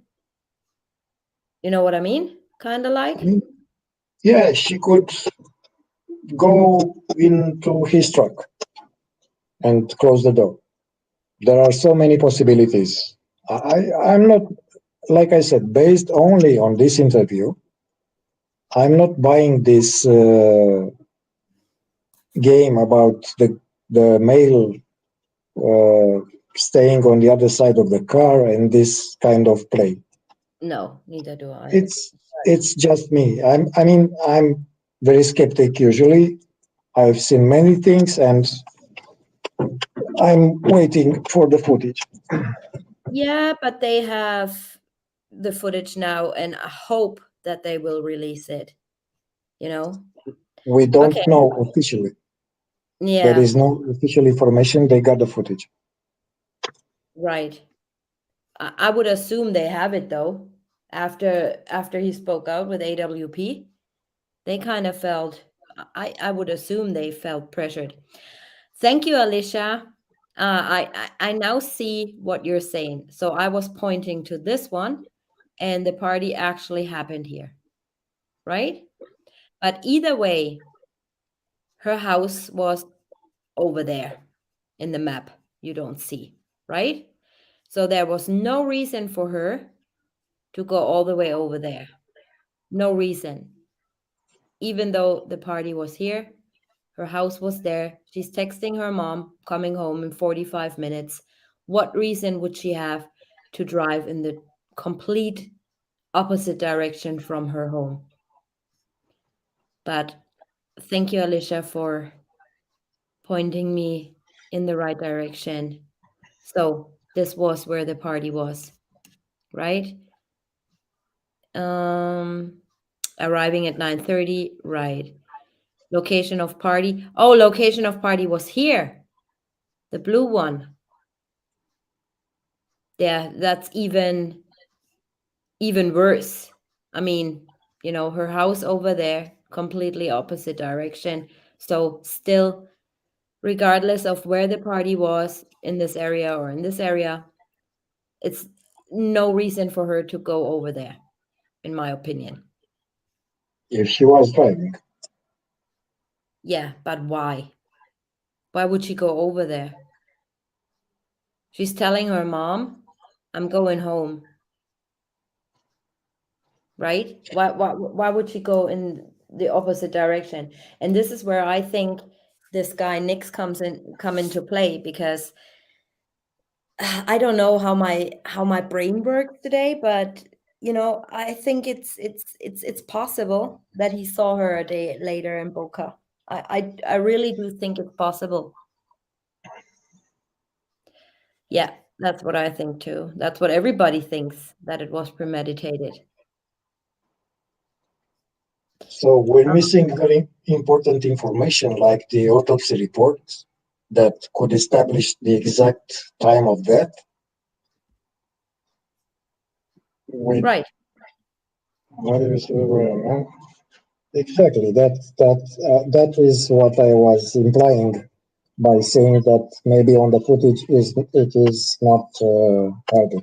You know what I mean? Kind of like. Yeah, she could go into his truck and close the door. There are so many possibilities. I'm not, like I said, based only on this interview, I'm not buying this game about the male staying on the other side of the car and this kind of play. No, neither do I. It's just me. I'm very skeptic usually. I've seen many things and I'm waiting for the footage. Yeah, but they have the footage now, and I hope that they will release it. We don't Okay. know officially. Yeah. There is no official information. They got the footage. Right. I would assume they have it though. After he spoke out with AWP, they kind of felt. I would assume they felt pressured. Thank you, Alicia. I now see what you're saying. So I was pointing to this one, and the party actually happened here, right? But either way, her house was over there in the map. You don't see, right? So there was no reason for her to go all the way over there. No reason. Even though the party was here, her house was there. She's texting her mom, coming home in 45 minutes. What reason would she have to drive in the complete opposite direction from her home? But thank you, Alicia, for pointing me in the right direction. So this was where the party was, right? Arriving at 9:30, right. Location of party. Oh, location of party was here. The blue one. Yeah, that's even worse. I mean, her house over there, completely opposite direction. So still, regardless of where the party was, in this area or in this area, it's no reason for her to go over there, in my opinion. If she was driving. Yeah, but why? Why would she go over there? She's telling her mom, "I'm going home." Right? Why would she go in the opposite direction? And this is where I think this guy Nix come into play, because I don't know how my brain works today, but I think it's possible that he saw her a day later in Boca. I really do think it's possible. Yeah, that's what I think too. That's what everybody thinks, that it was premeditated. So we're missing very important information like the autopsy report that could establish the exact time of death. Right. Exactly. That is what I was implying by saying that maybe on the footage it is not harder.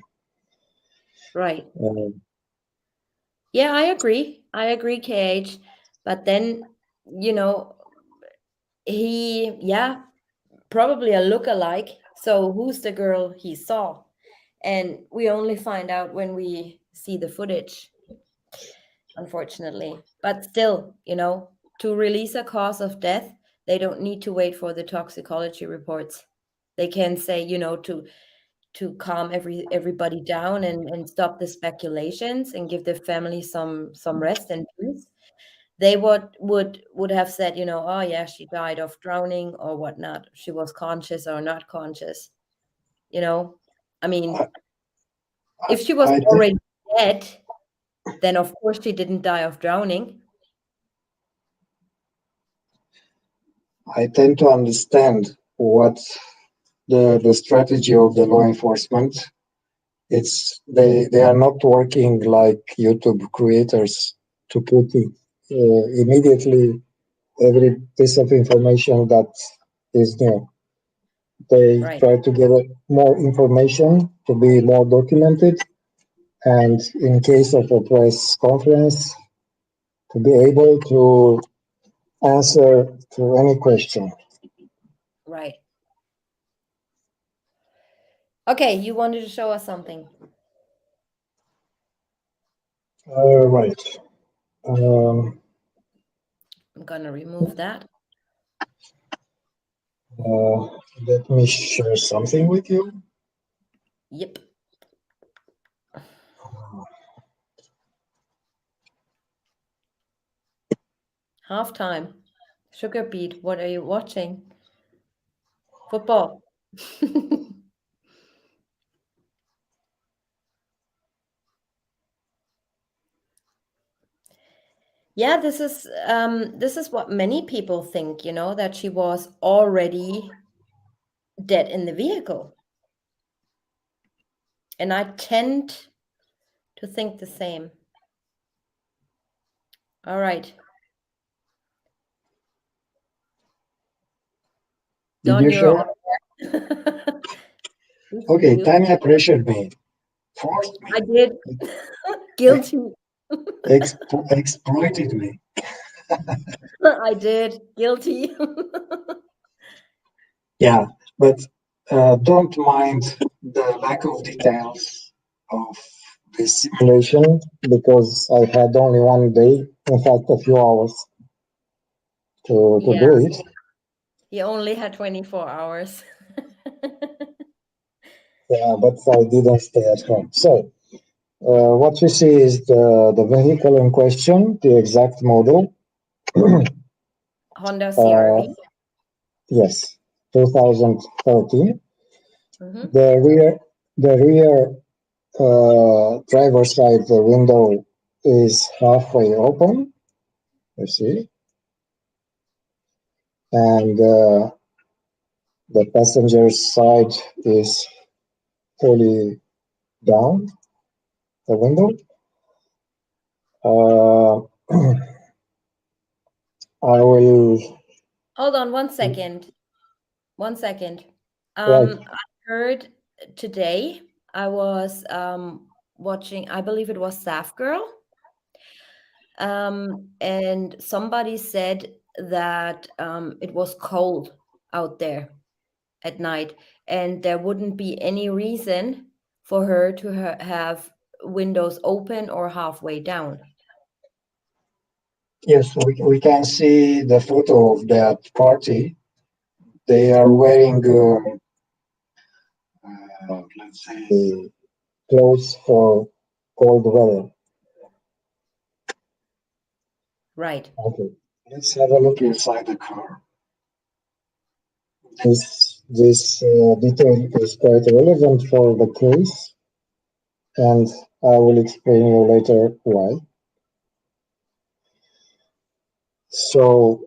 Right. Yeah, I agree. I agree, KH. But then, you know, yeah, probably a look-alike. So who's the girl he saw? And we only find out when we see the footage, unfortunately. But still, to release a cause of death, they don't need to wait for the toxicology reports. They can say, to calm everybody down and stop the speculations and give the family some rest and peace. They would have said, oh yeah, she died of drowning or whatnot. She was conscious or not conscious. I mean, if she was already dead, then of course she didn't die of drowning. I tend to understand what the strategy of the law enforcement. It's they are not working like YouTube creators to put it, immediately every piece of information that is new. They Right. try to get more information to be more documented, and in case of a press conference, to be able to answer to any question. Right. Okay, you wanted to show us something. Right. I'm gonna remove that. Let me share something with you. Yep. Halftime. Sugar beet, what are you watching? Football. Yeah, this is what many people think, that she was already dead in the vehicle. And I tend to think the same. All right. Did Don, you you're share? on. Okay, You. Tanya pressured me, forced me, I did. Guilty. exploited me. I did. Guilty. Yeah, but don't mind the lack of details of this simulation because I had only one day, in fact, a few hours to Yeah. do it. You only had 24 hours. Yeah, but I didn't stay at home. So what you see is the vehicle in question, the exact model. Honda CRV. Yes, 2013. Mm-hmm. The rear driver side window is halfway open, you see, and the passenger side is fully down, the window. I will. Hold on 1 second. 1 second. Right. I heard today I was watching, I believe it was Staff Girl. And somebody said that it was cold out there at night, and there wouldn't be any reason for her to have windows open or halfway down. Yes, we can see the photo of that party. They are wearing, let's say, clothes for cold weather. Right. Okay. Let's have a look inside the car. This detail is quite relevant for the case, and I will explain you later why. So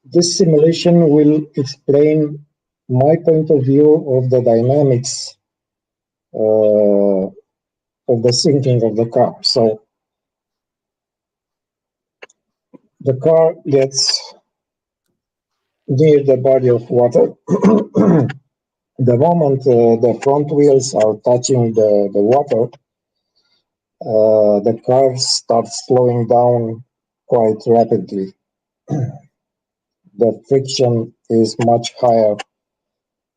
this simulation will explain my point of view of the dynamics of the sinking of the car. So the car gets near the body of water. The moment the front wheels are touching the water, the car starts slowing down quite rapidly. The friction is much higher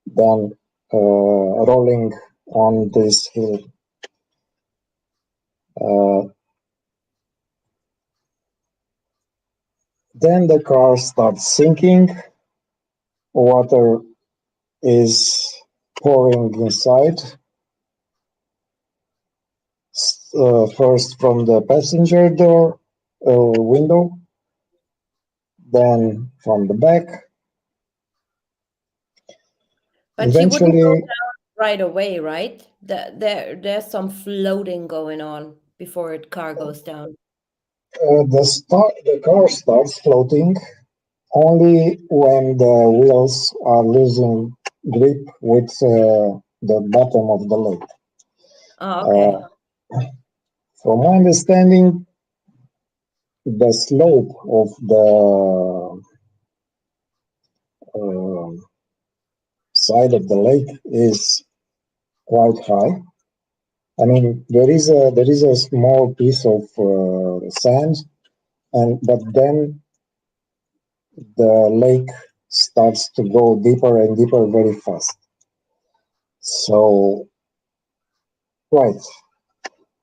than rolling on this hill. Then the car starts sinking. Water is pouring inside, first from the passenger door window, then from the back. But she wouldn't go Eventually, down right away, right? There's some floating going on before the car goes down. the car starts floating only when the wheels are losing grip with the bottom of the lake. Oh, okay. From my understanding, the slope of the side of the lake is quite high. I mean, there is a small piece of sand, but then the lake starts to go deeper and deeper very fast. So, right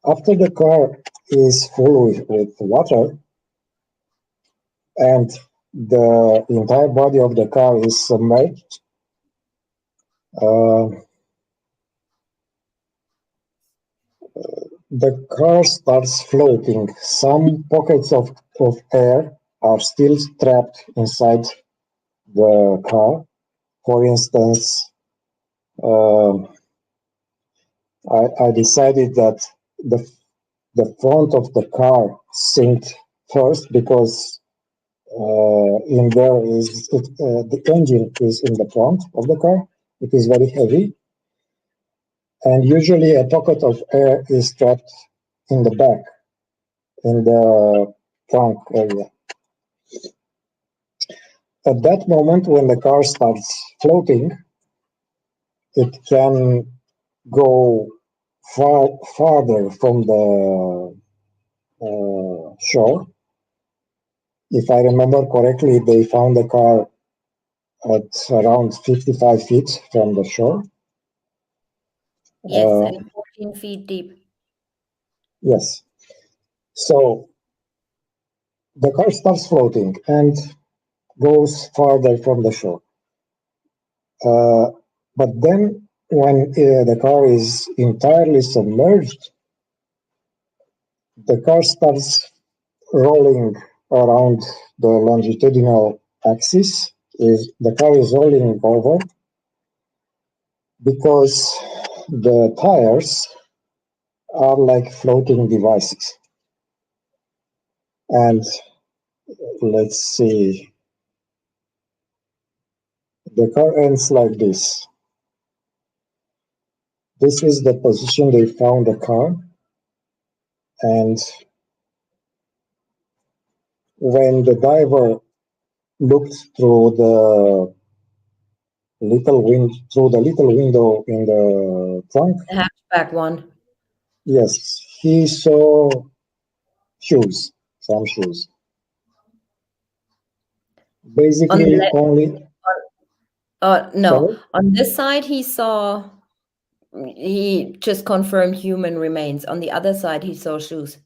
after the car is full with water and the entire body of the car is submerged, the car starts floating. Some pockets of air are still trapped inside the car. For instance, I decided that the front of the car sinked first because in there is the engine is in the front of the car. It is very heavy, and usually a pocket of air is trapped in the back, in the trunk area. At that moment, when the car starts floating, it can go farther from the shore. If I remember correctly, they found the car at around 55 feet from the shore. Yes, and 14 feet deep. Yes. So the car starts floating and goes farther from the shore. But then when the car is entirely submerged, the car starts rolling around the longitudinal axis. The car is rolling over because the tires are like floating devices. And let's see, the car ends like this. This is the position they found the car. And when the diver looked through the little window in the trunk, The hatchback one. yes, he saw shoes, some shoes. Basically, only. No, Sorry? on this side he just confirmed human remains. On the other side, he saw shoes.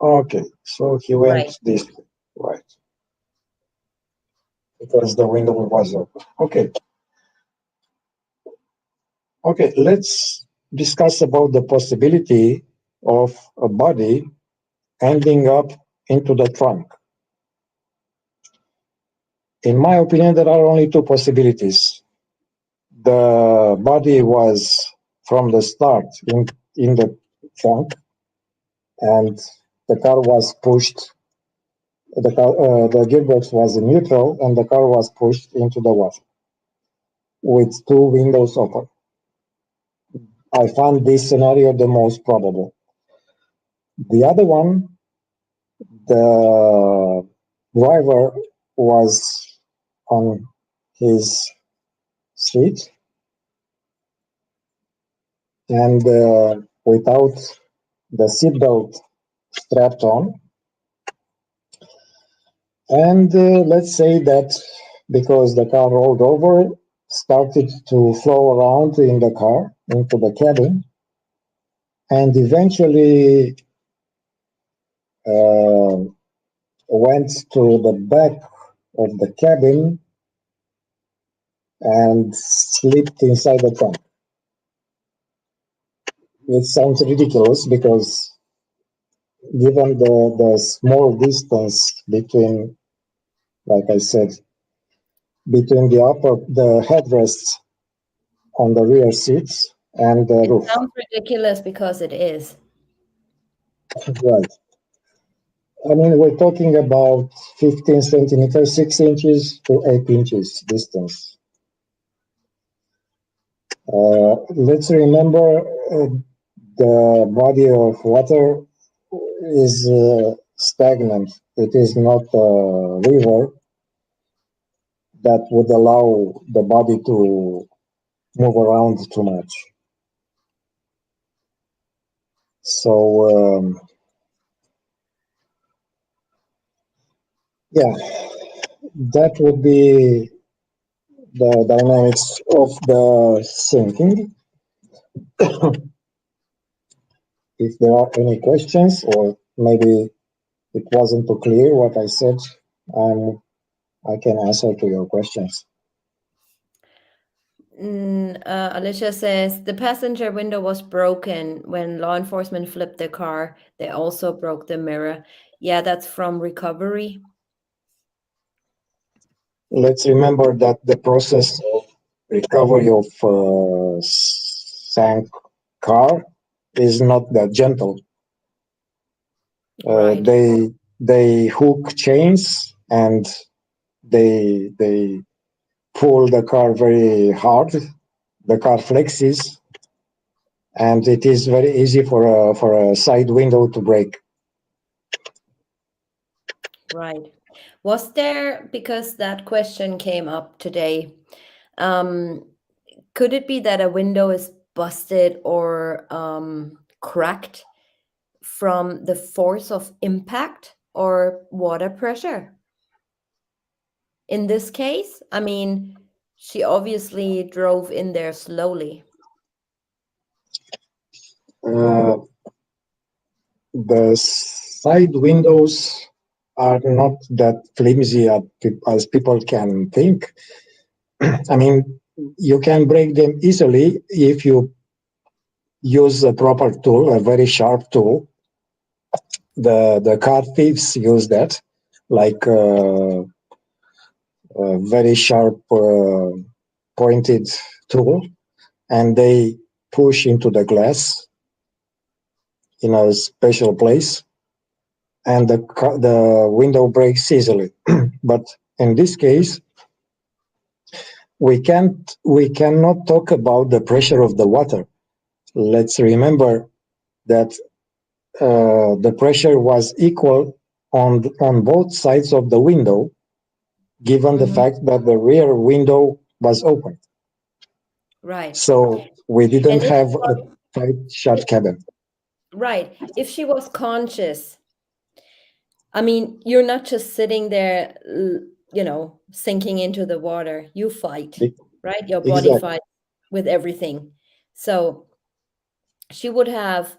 Okay, so he went Right. this way, right? Because the window was open. Okay. Okay, let's discuss about the possibility of a body ending up into the trunk. In my opinion, there are only two possibilities. The body was from the start in the trunk, and the car was pushed. The gearbox was in neutral, and the car was pushed into the water with two windows open. I found this scenario the most probable. The other one, the driver was on his seat and without the seatbelt strapped on. And let's say that because the car rolled over, started to flow around in the car, into the cabin, and eventually went to the back of the cabin and slipped inside the trunk. It sounds ridiculous because given the small distance between, like I said, between the headrests on the rear seats and the roof. Sounds ridiculous because it is. Right. I mean, we're talking about 15 centimeters, 6 inches to 8 inches distance. Let's remember the body of water is stagnant. It is not a river that would allow the body to move around too much. So, yeah, that would be the dynamics of the sinking. If there are any questions, or maybe it wasn't too clear what I said, I can answer to your questions. Alicia says the passenger window was broken when law enforcement flipped the car. They also broke the mirror. Yeah, that's from recovery. Let's remember that the process of recovery of sank car is not that gentle. Right. They hook chains and they pull the car very hard. The car flexes, and it is very easy for a side window to break. Right. Was there, because that question came up today, could it be that a window is busted or cracked from the force of impact or water pressure? In this case, I mean, she obviously drove in there slowly. The side windows are not that flimsy as people can think. I mean, you can break them easily if you use a proper tool, a very sharp tool. The car thieves use that, like a very sharp pointed tool, and they push into the glass in a special place, and the window breaks easily. But in this case, we cannot talk about the pressure of the water. Let's remember that the pressure was equal on both sides of the window, given the fact that the rear window was open. Right. So we didn't And have a tight shut cabin. right. If she was conscious, I mean, you're not just sitting there, sinking into the water. You fight, right? Your body Exactly. fights with everything. So she would have,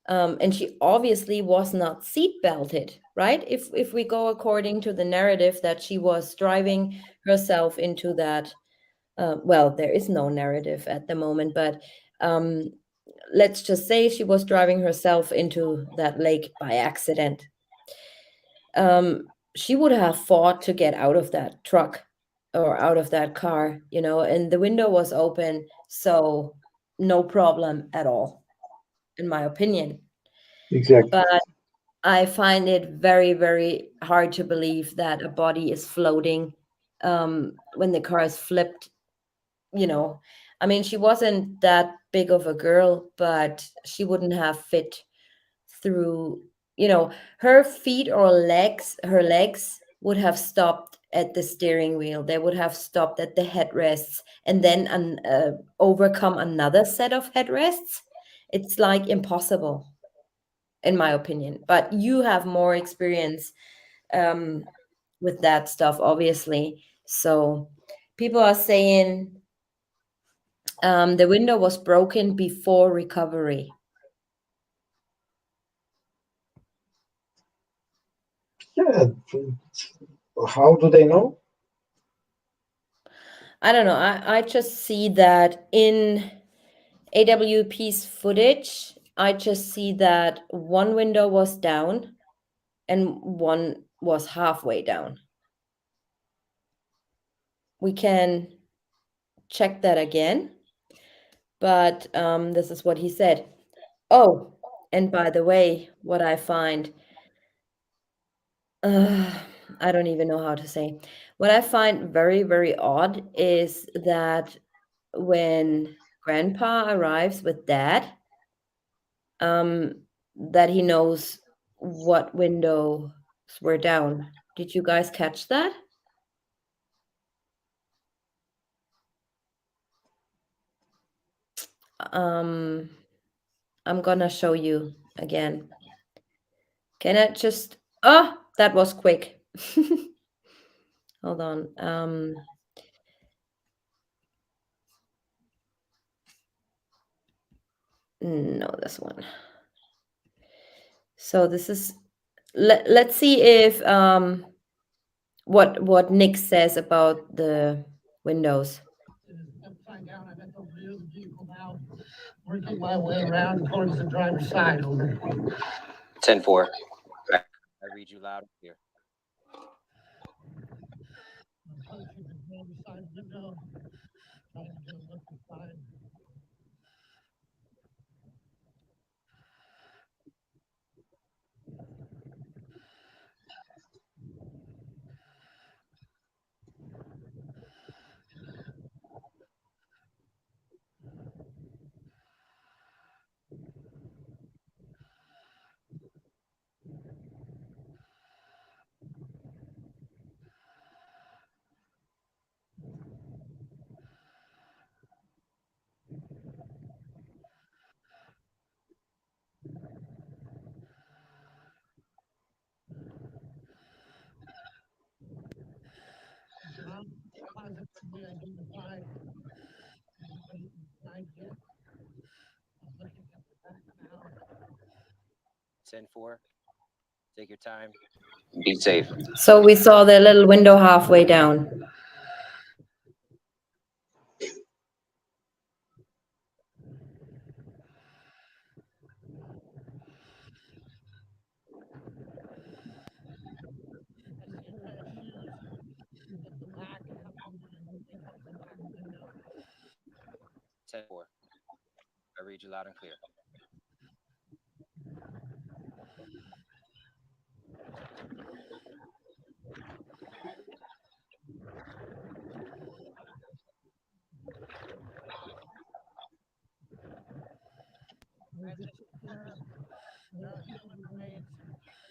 and she obviously was not seat belted, right? If we go according to the narrative that she was driving herself into that, well, there is no narrative at the moment, but let's just say she was driving herself into that lake by accident. She would have fought to get out of that truck. or out of that car, and the window was open, so no problem at all, in my opinion. Exactly. But I find it very, very hard to believe that a body is floating when the car is flipped. I mean, she wasn't that big of a girl, but she wouldn't have fit through, her feet or her legs would have stopped at the steering wheel. They would have stopped at the headrests and then overcome another set of headrests. It's like impossible, in my opinion. But you have more experience with that stuff, obviously. So people are saying the window was broken before recovery. Yeah. How do they know? I don't know. I just see that in AWP's footage. I just see that one window was down and one was halfway down. We can check that again, but this is what he said. Oh, and by the way, what I find, I don't even know how to say. What I find very, very odd is that when grandpa arrives with dad, that he knows what windows were down. Did you guys catch that? I'm gonna show you again. Can I just... Oh, that was quick. Hold on. No, this one. So this is... Let's see if what Nick says about the windows. Upside down, I'm at the rear of the vehicle now, working my way around towards the driver's side. Over. 10-4. I read you loud and clear. I'm approaching the driver's side window, trying to get a look inside. Positively identified anybody inside yet. I'm looking at the back now. 10-4. Take your time. Be safe. So we saw the little window halfway down. The back of the back window. 10-4. I read you loud and clear.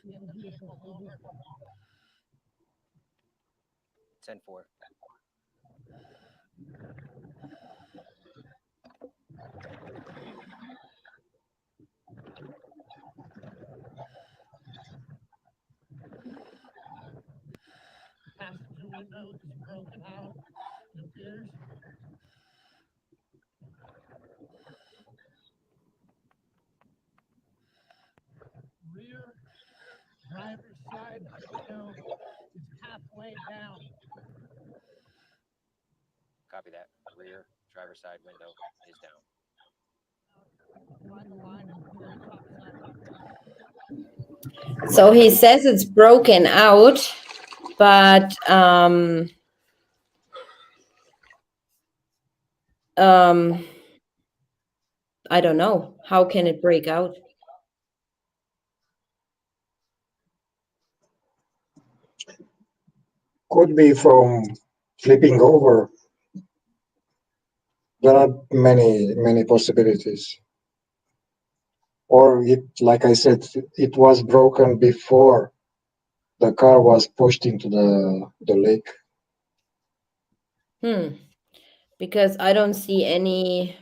In the vehicle over. 10-4. Passenger window is broken out. It appears. Rear driver's side window is halfway down. Copy that. Rear driver's side window is down. So he says it's broken out, but Um, I don't know. How can it break out? Could be from flipping over. There are many possibilities. Or it, like I said, it was broken before the car was pushed into the lake. Because I don't see any.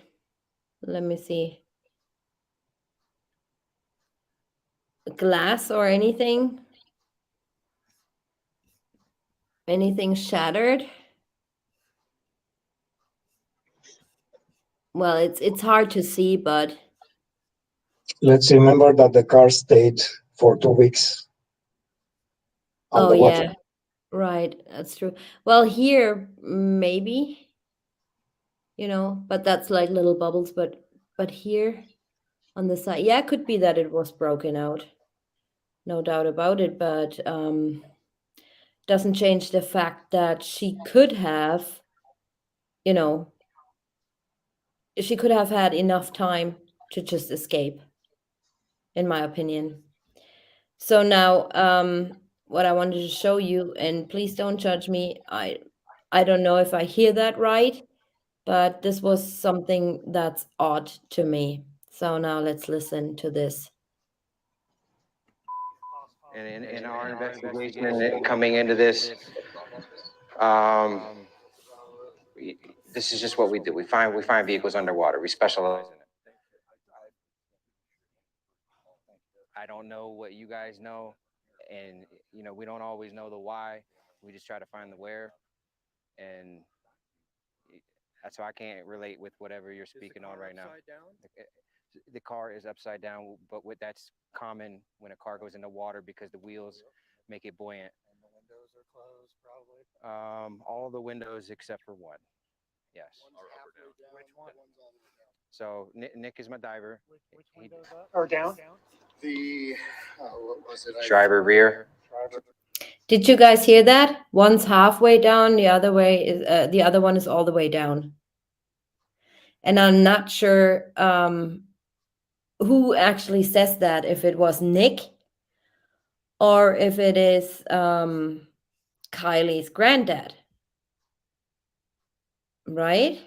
Let me see. Glass or anything. Anything shattered? Well, it's hard to see, but Let's remember that the car stayed for 2 weeks on oh the water. yeah, right, that's true. Well, here maybe, but that's like little bubbles, but here on the side, yeah, it could be that it was broken out. No doubt about it, but doesn't change the fact that she could have, you know, she could have had enough time to just escape, in my opinion. So now, what I wanted to show you, and please don't judge me. I don't know if I hear that right, but this was something that's odd to me. So now let's listen to this. And in our investigation and coming into this, this is just what we do. We find vehicles underwater. We specialize in it. I don't know what you guys know, and we don't always know the why. We just try to find the where, and that's why I can't relate with whatever you're speaking on right now. The car is upside down, but that's common when a car goes into water because the wheels make it buoyant. And the windows are closed, probably. All the windows except for one. Yes. Which one? So Nick is my diver. Which windows up or down? The what was it? Driver rear. Did you guys hear that? One's halfway down, the other one is all the way down. And I'm not sure who actually says that, if it was Nick or if it is Kylie's granddad, right?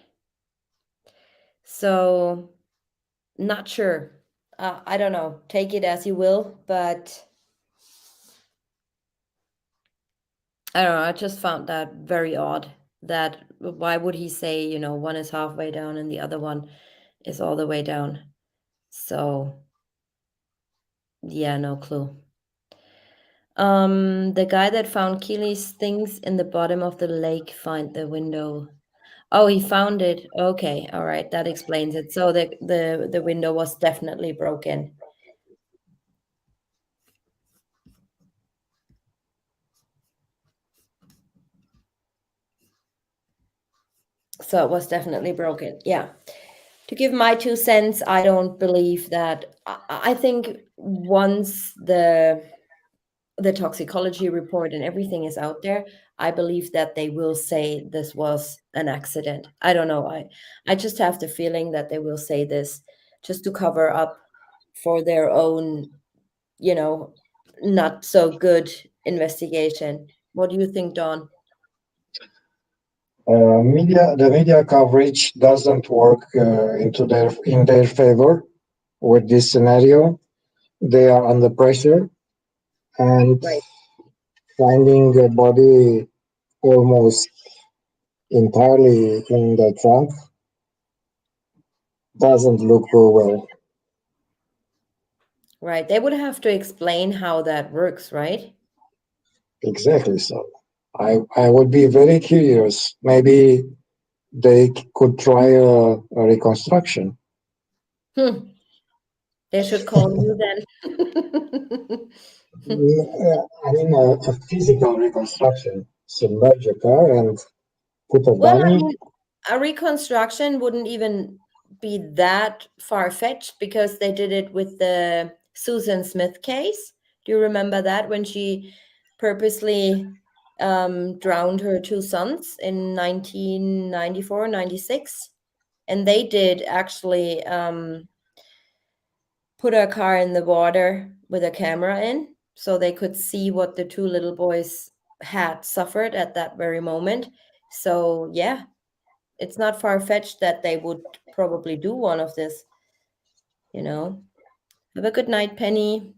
So, not sure. I don't know. Take it as you will, but I don't know. I just found that very odd. That why would he say, one is halfway down and the other one is all the way down? So, yeah, no clue. The guy that found Keely's things in the bottom of the lake find the window. Oh, he found it. Okay, all right, that explains it. So the window was definitely broken. So it was definitely broken. Yeah. To give my 2 cents, I don't believe that. I think once the toxicology report and everything is out there, I believe that they will say this was an accident. I don't know. I just have the feeling that they will say this just to cover up for their own, not so good investigation. What do you think, Dawn? The media coverage doesn't work in their favor with this scenario. They are under pressure, and Right. finding a body almost entirely in the trunk doesn't look well. Right. They would have to explain how that works, right? Exactly. So I would be very curious. Maybe they could try a reconstruction. They should call you then. I mean, a physical reconstruction. Submerge a car and put a Well, I dummy. mean, a reconstruction wouldn't even be that far-fetched because they did it with the Susan Smith case. Do you remember that, when she purposely drowned her 2 sons in 1994, 96? and they did actually put a car in the water with a camera in, so they could see what the two little boys had suffered at that very moment. So yeah, it's not far-fetched that they would probably do one of this, you know. Have a good night, Penny.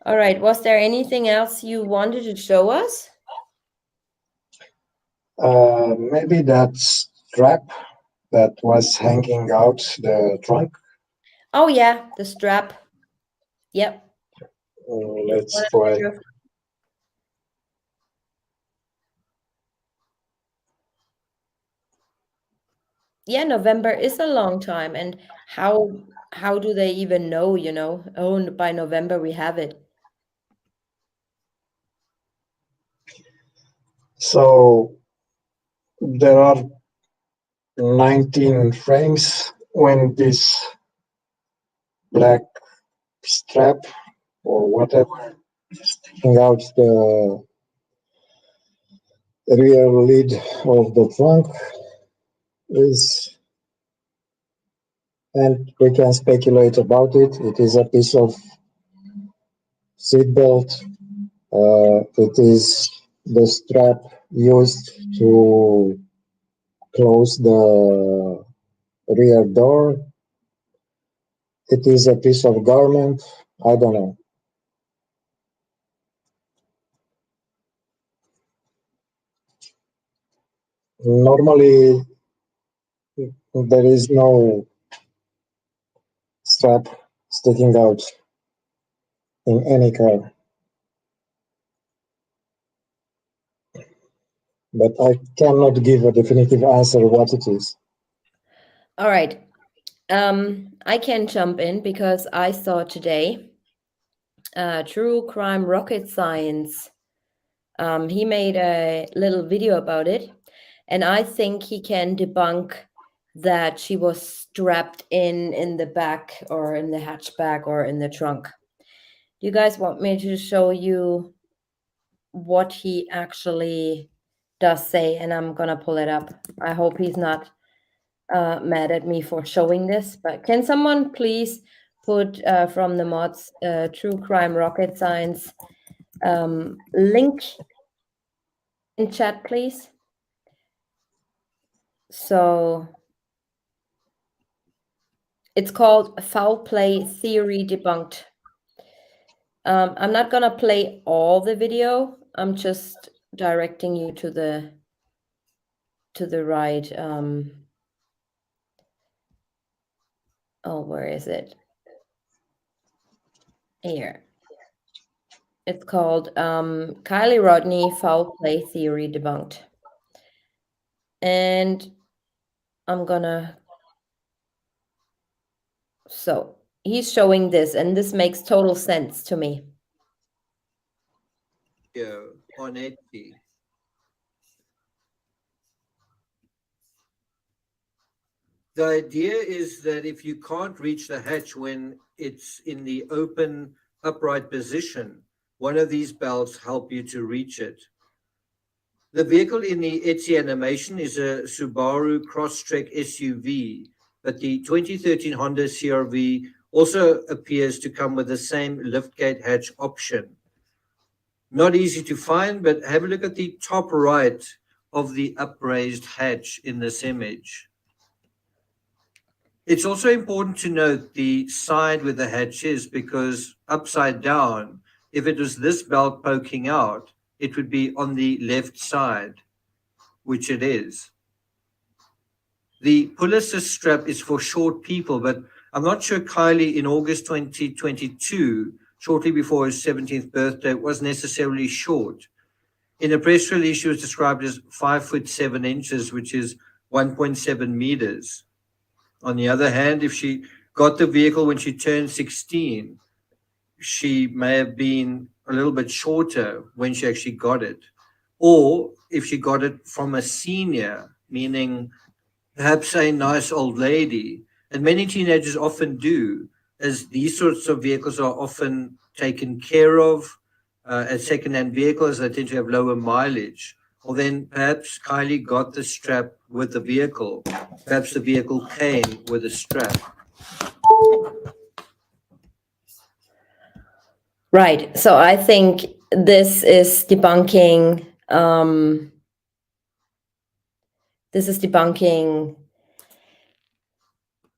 All right, was there anything else you wanted to show us? Maybe that strap that was hanging out the trunk. Oh yeah, the strap. Yep. Let's try. Yeah, November is a long time, and how do they even know, you know? Oh, by November we have it. So there are 19 frames when this black strap or whatever is sticking out the rear lid of the trunk is, and we can speculate about it. It is a piece of seat belt. It is the strap used to close the rear door. It is a piece of garment. I don't know. Normally, there is no strap sticking out in any car. But I cannot give a definitive answer what it is. All right. I can jump in because I saw today True Crime Rocket Science. He made a little video about it, and I think he can debunk that she was strapped in the back or in the hatchback or in the trunk. Do you guys want me to show you what he actually does say? And I'm gonna pull it up. I hope he's not mad at me for showing this, but can someone please put from the mods True Crime Rocket Science link in chat, please? So it's called Foul Play Theory Debunked. I'm not gonna play all the video. I'm just directing you to the right. Oh, where is it? Here. It's called KIELY RODNI Foul Play Theory Debunked. And I'm gonna, so he's showing this, and this makes total sense to me. On Etsy. The idea is that if you can't reach the hatch when it's in the open upright position, one of these belts help you to reach it. The vehicle in the Etsy animation is a Subaru Crosstrek SUV, but the 2013 Honda CR-V also appears to come with the same liftgate hatch option. Not easy to find, but have a look at the top right of the upraised hatch in this image. It's also important to note the side where the hatch is, because upside down, if it was this belt poking out, it would be on the left side, which it is. The pull assist strap is for short people, but I'm not sure Kylie in August 2022, shortly before his 17th birthday, was necessarily short. In a press release, she was described as 5'7", which is 1.7 meters. On the other hand, if she got the vehicle when she turned 16, she may have been a little bit shorter when she actually got it. Or if she got it from a senior, meaning perhaps a nice old lady, and many teenagers often do, as these sorts of vehicles are often taken care of as second-hand vehicles. They tend to have lower mileage. Well, then perhaps Kylie got the strap with the vehicle. Perhaps the vehicle came with a strap. Right. So I think this is debunking. This is debunking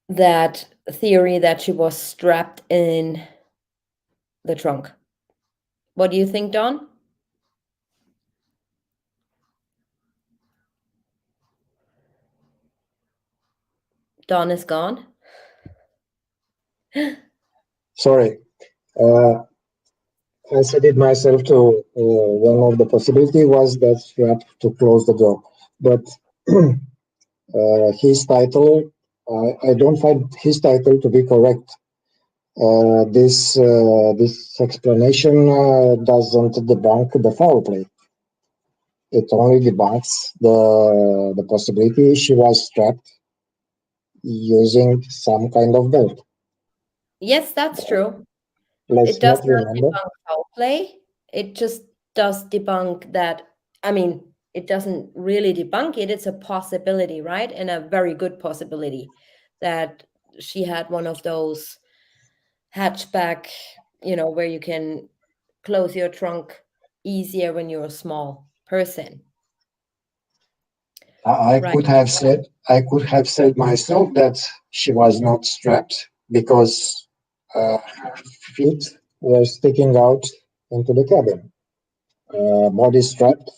that theory that she was strapped in the trunk. What do you think, Don? Don is gone. Sorry. I said it myself too. One of the possibility was that strap to close the door. But his title, I don't find his title to be correct. This explanation doesn't debunk the foul play. It only debunks the possibility she was strapped using some kind of belt. Yes, that's true. Let's It does not not remember. debunk foul play. It just does debunk that. I mean, it doesn't really debunk it. It's a possibility, right? And a very good possibility that she had one of those hatchback, where you can close your trunk easier when you're a small person. I Right. could have said myself that she was not strapped because her feet were sticking out into the cabin. Body strapped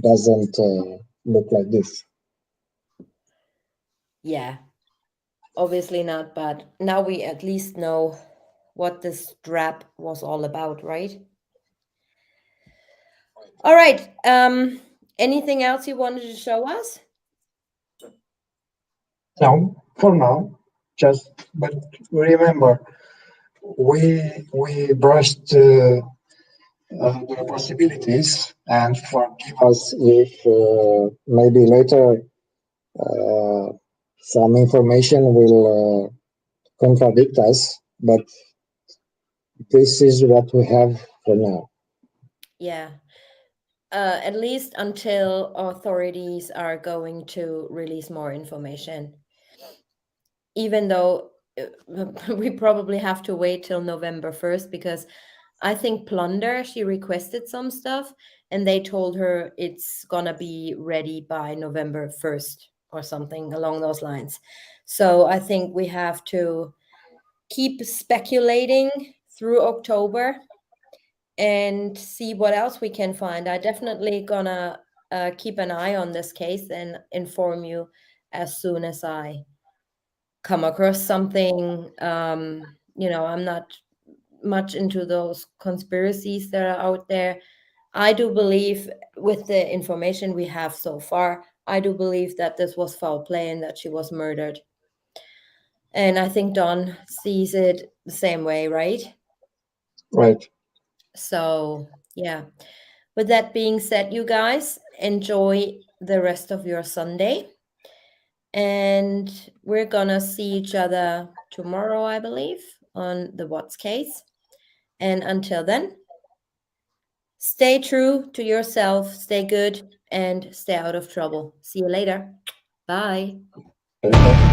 doesn't look like this. Yeah, obviously not, but now we at least know what the strap was all about, right? All right. Anything else you wanted to show us? No, for now, but remember, we brushed the possibilities, and forgive us if maybe later some information will contradict us, but this is what we have for now. Yeah. At least until authorities are going to release more information. Even though we probably have to wait till November 1st, because I think Plunder, she requested some stuff and they told her it's gonna be ready by November 1st or something along those lines. So I think we have to keep speculating through October and see what else we can find. I definitely gonna keep an eye on this case and inform you as soon as I come across something. I'm not much into those conspiracies that are out there. I do believe, with the information we have so far, I do believe that this was foul play and that she was murdered. And I think Don sees it the same way, right? Right. So, yeah. With that being said, you guys, enjoy the rest of your Sunday. And we're gonna see each other tomorrow, I believe, on the What's case. And until then, stay true to yourself, stay good, and stay out of trouble. See you later. Bye. Okay.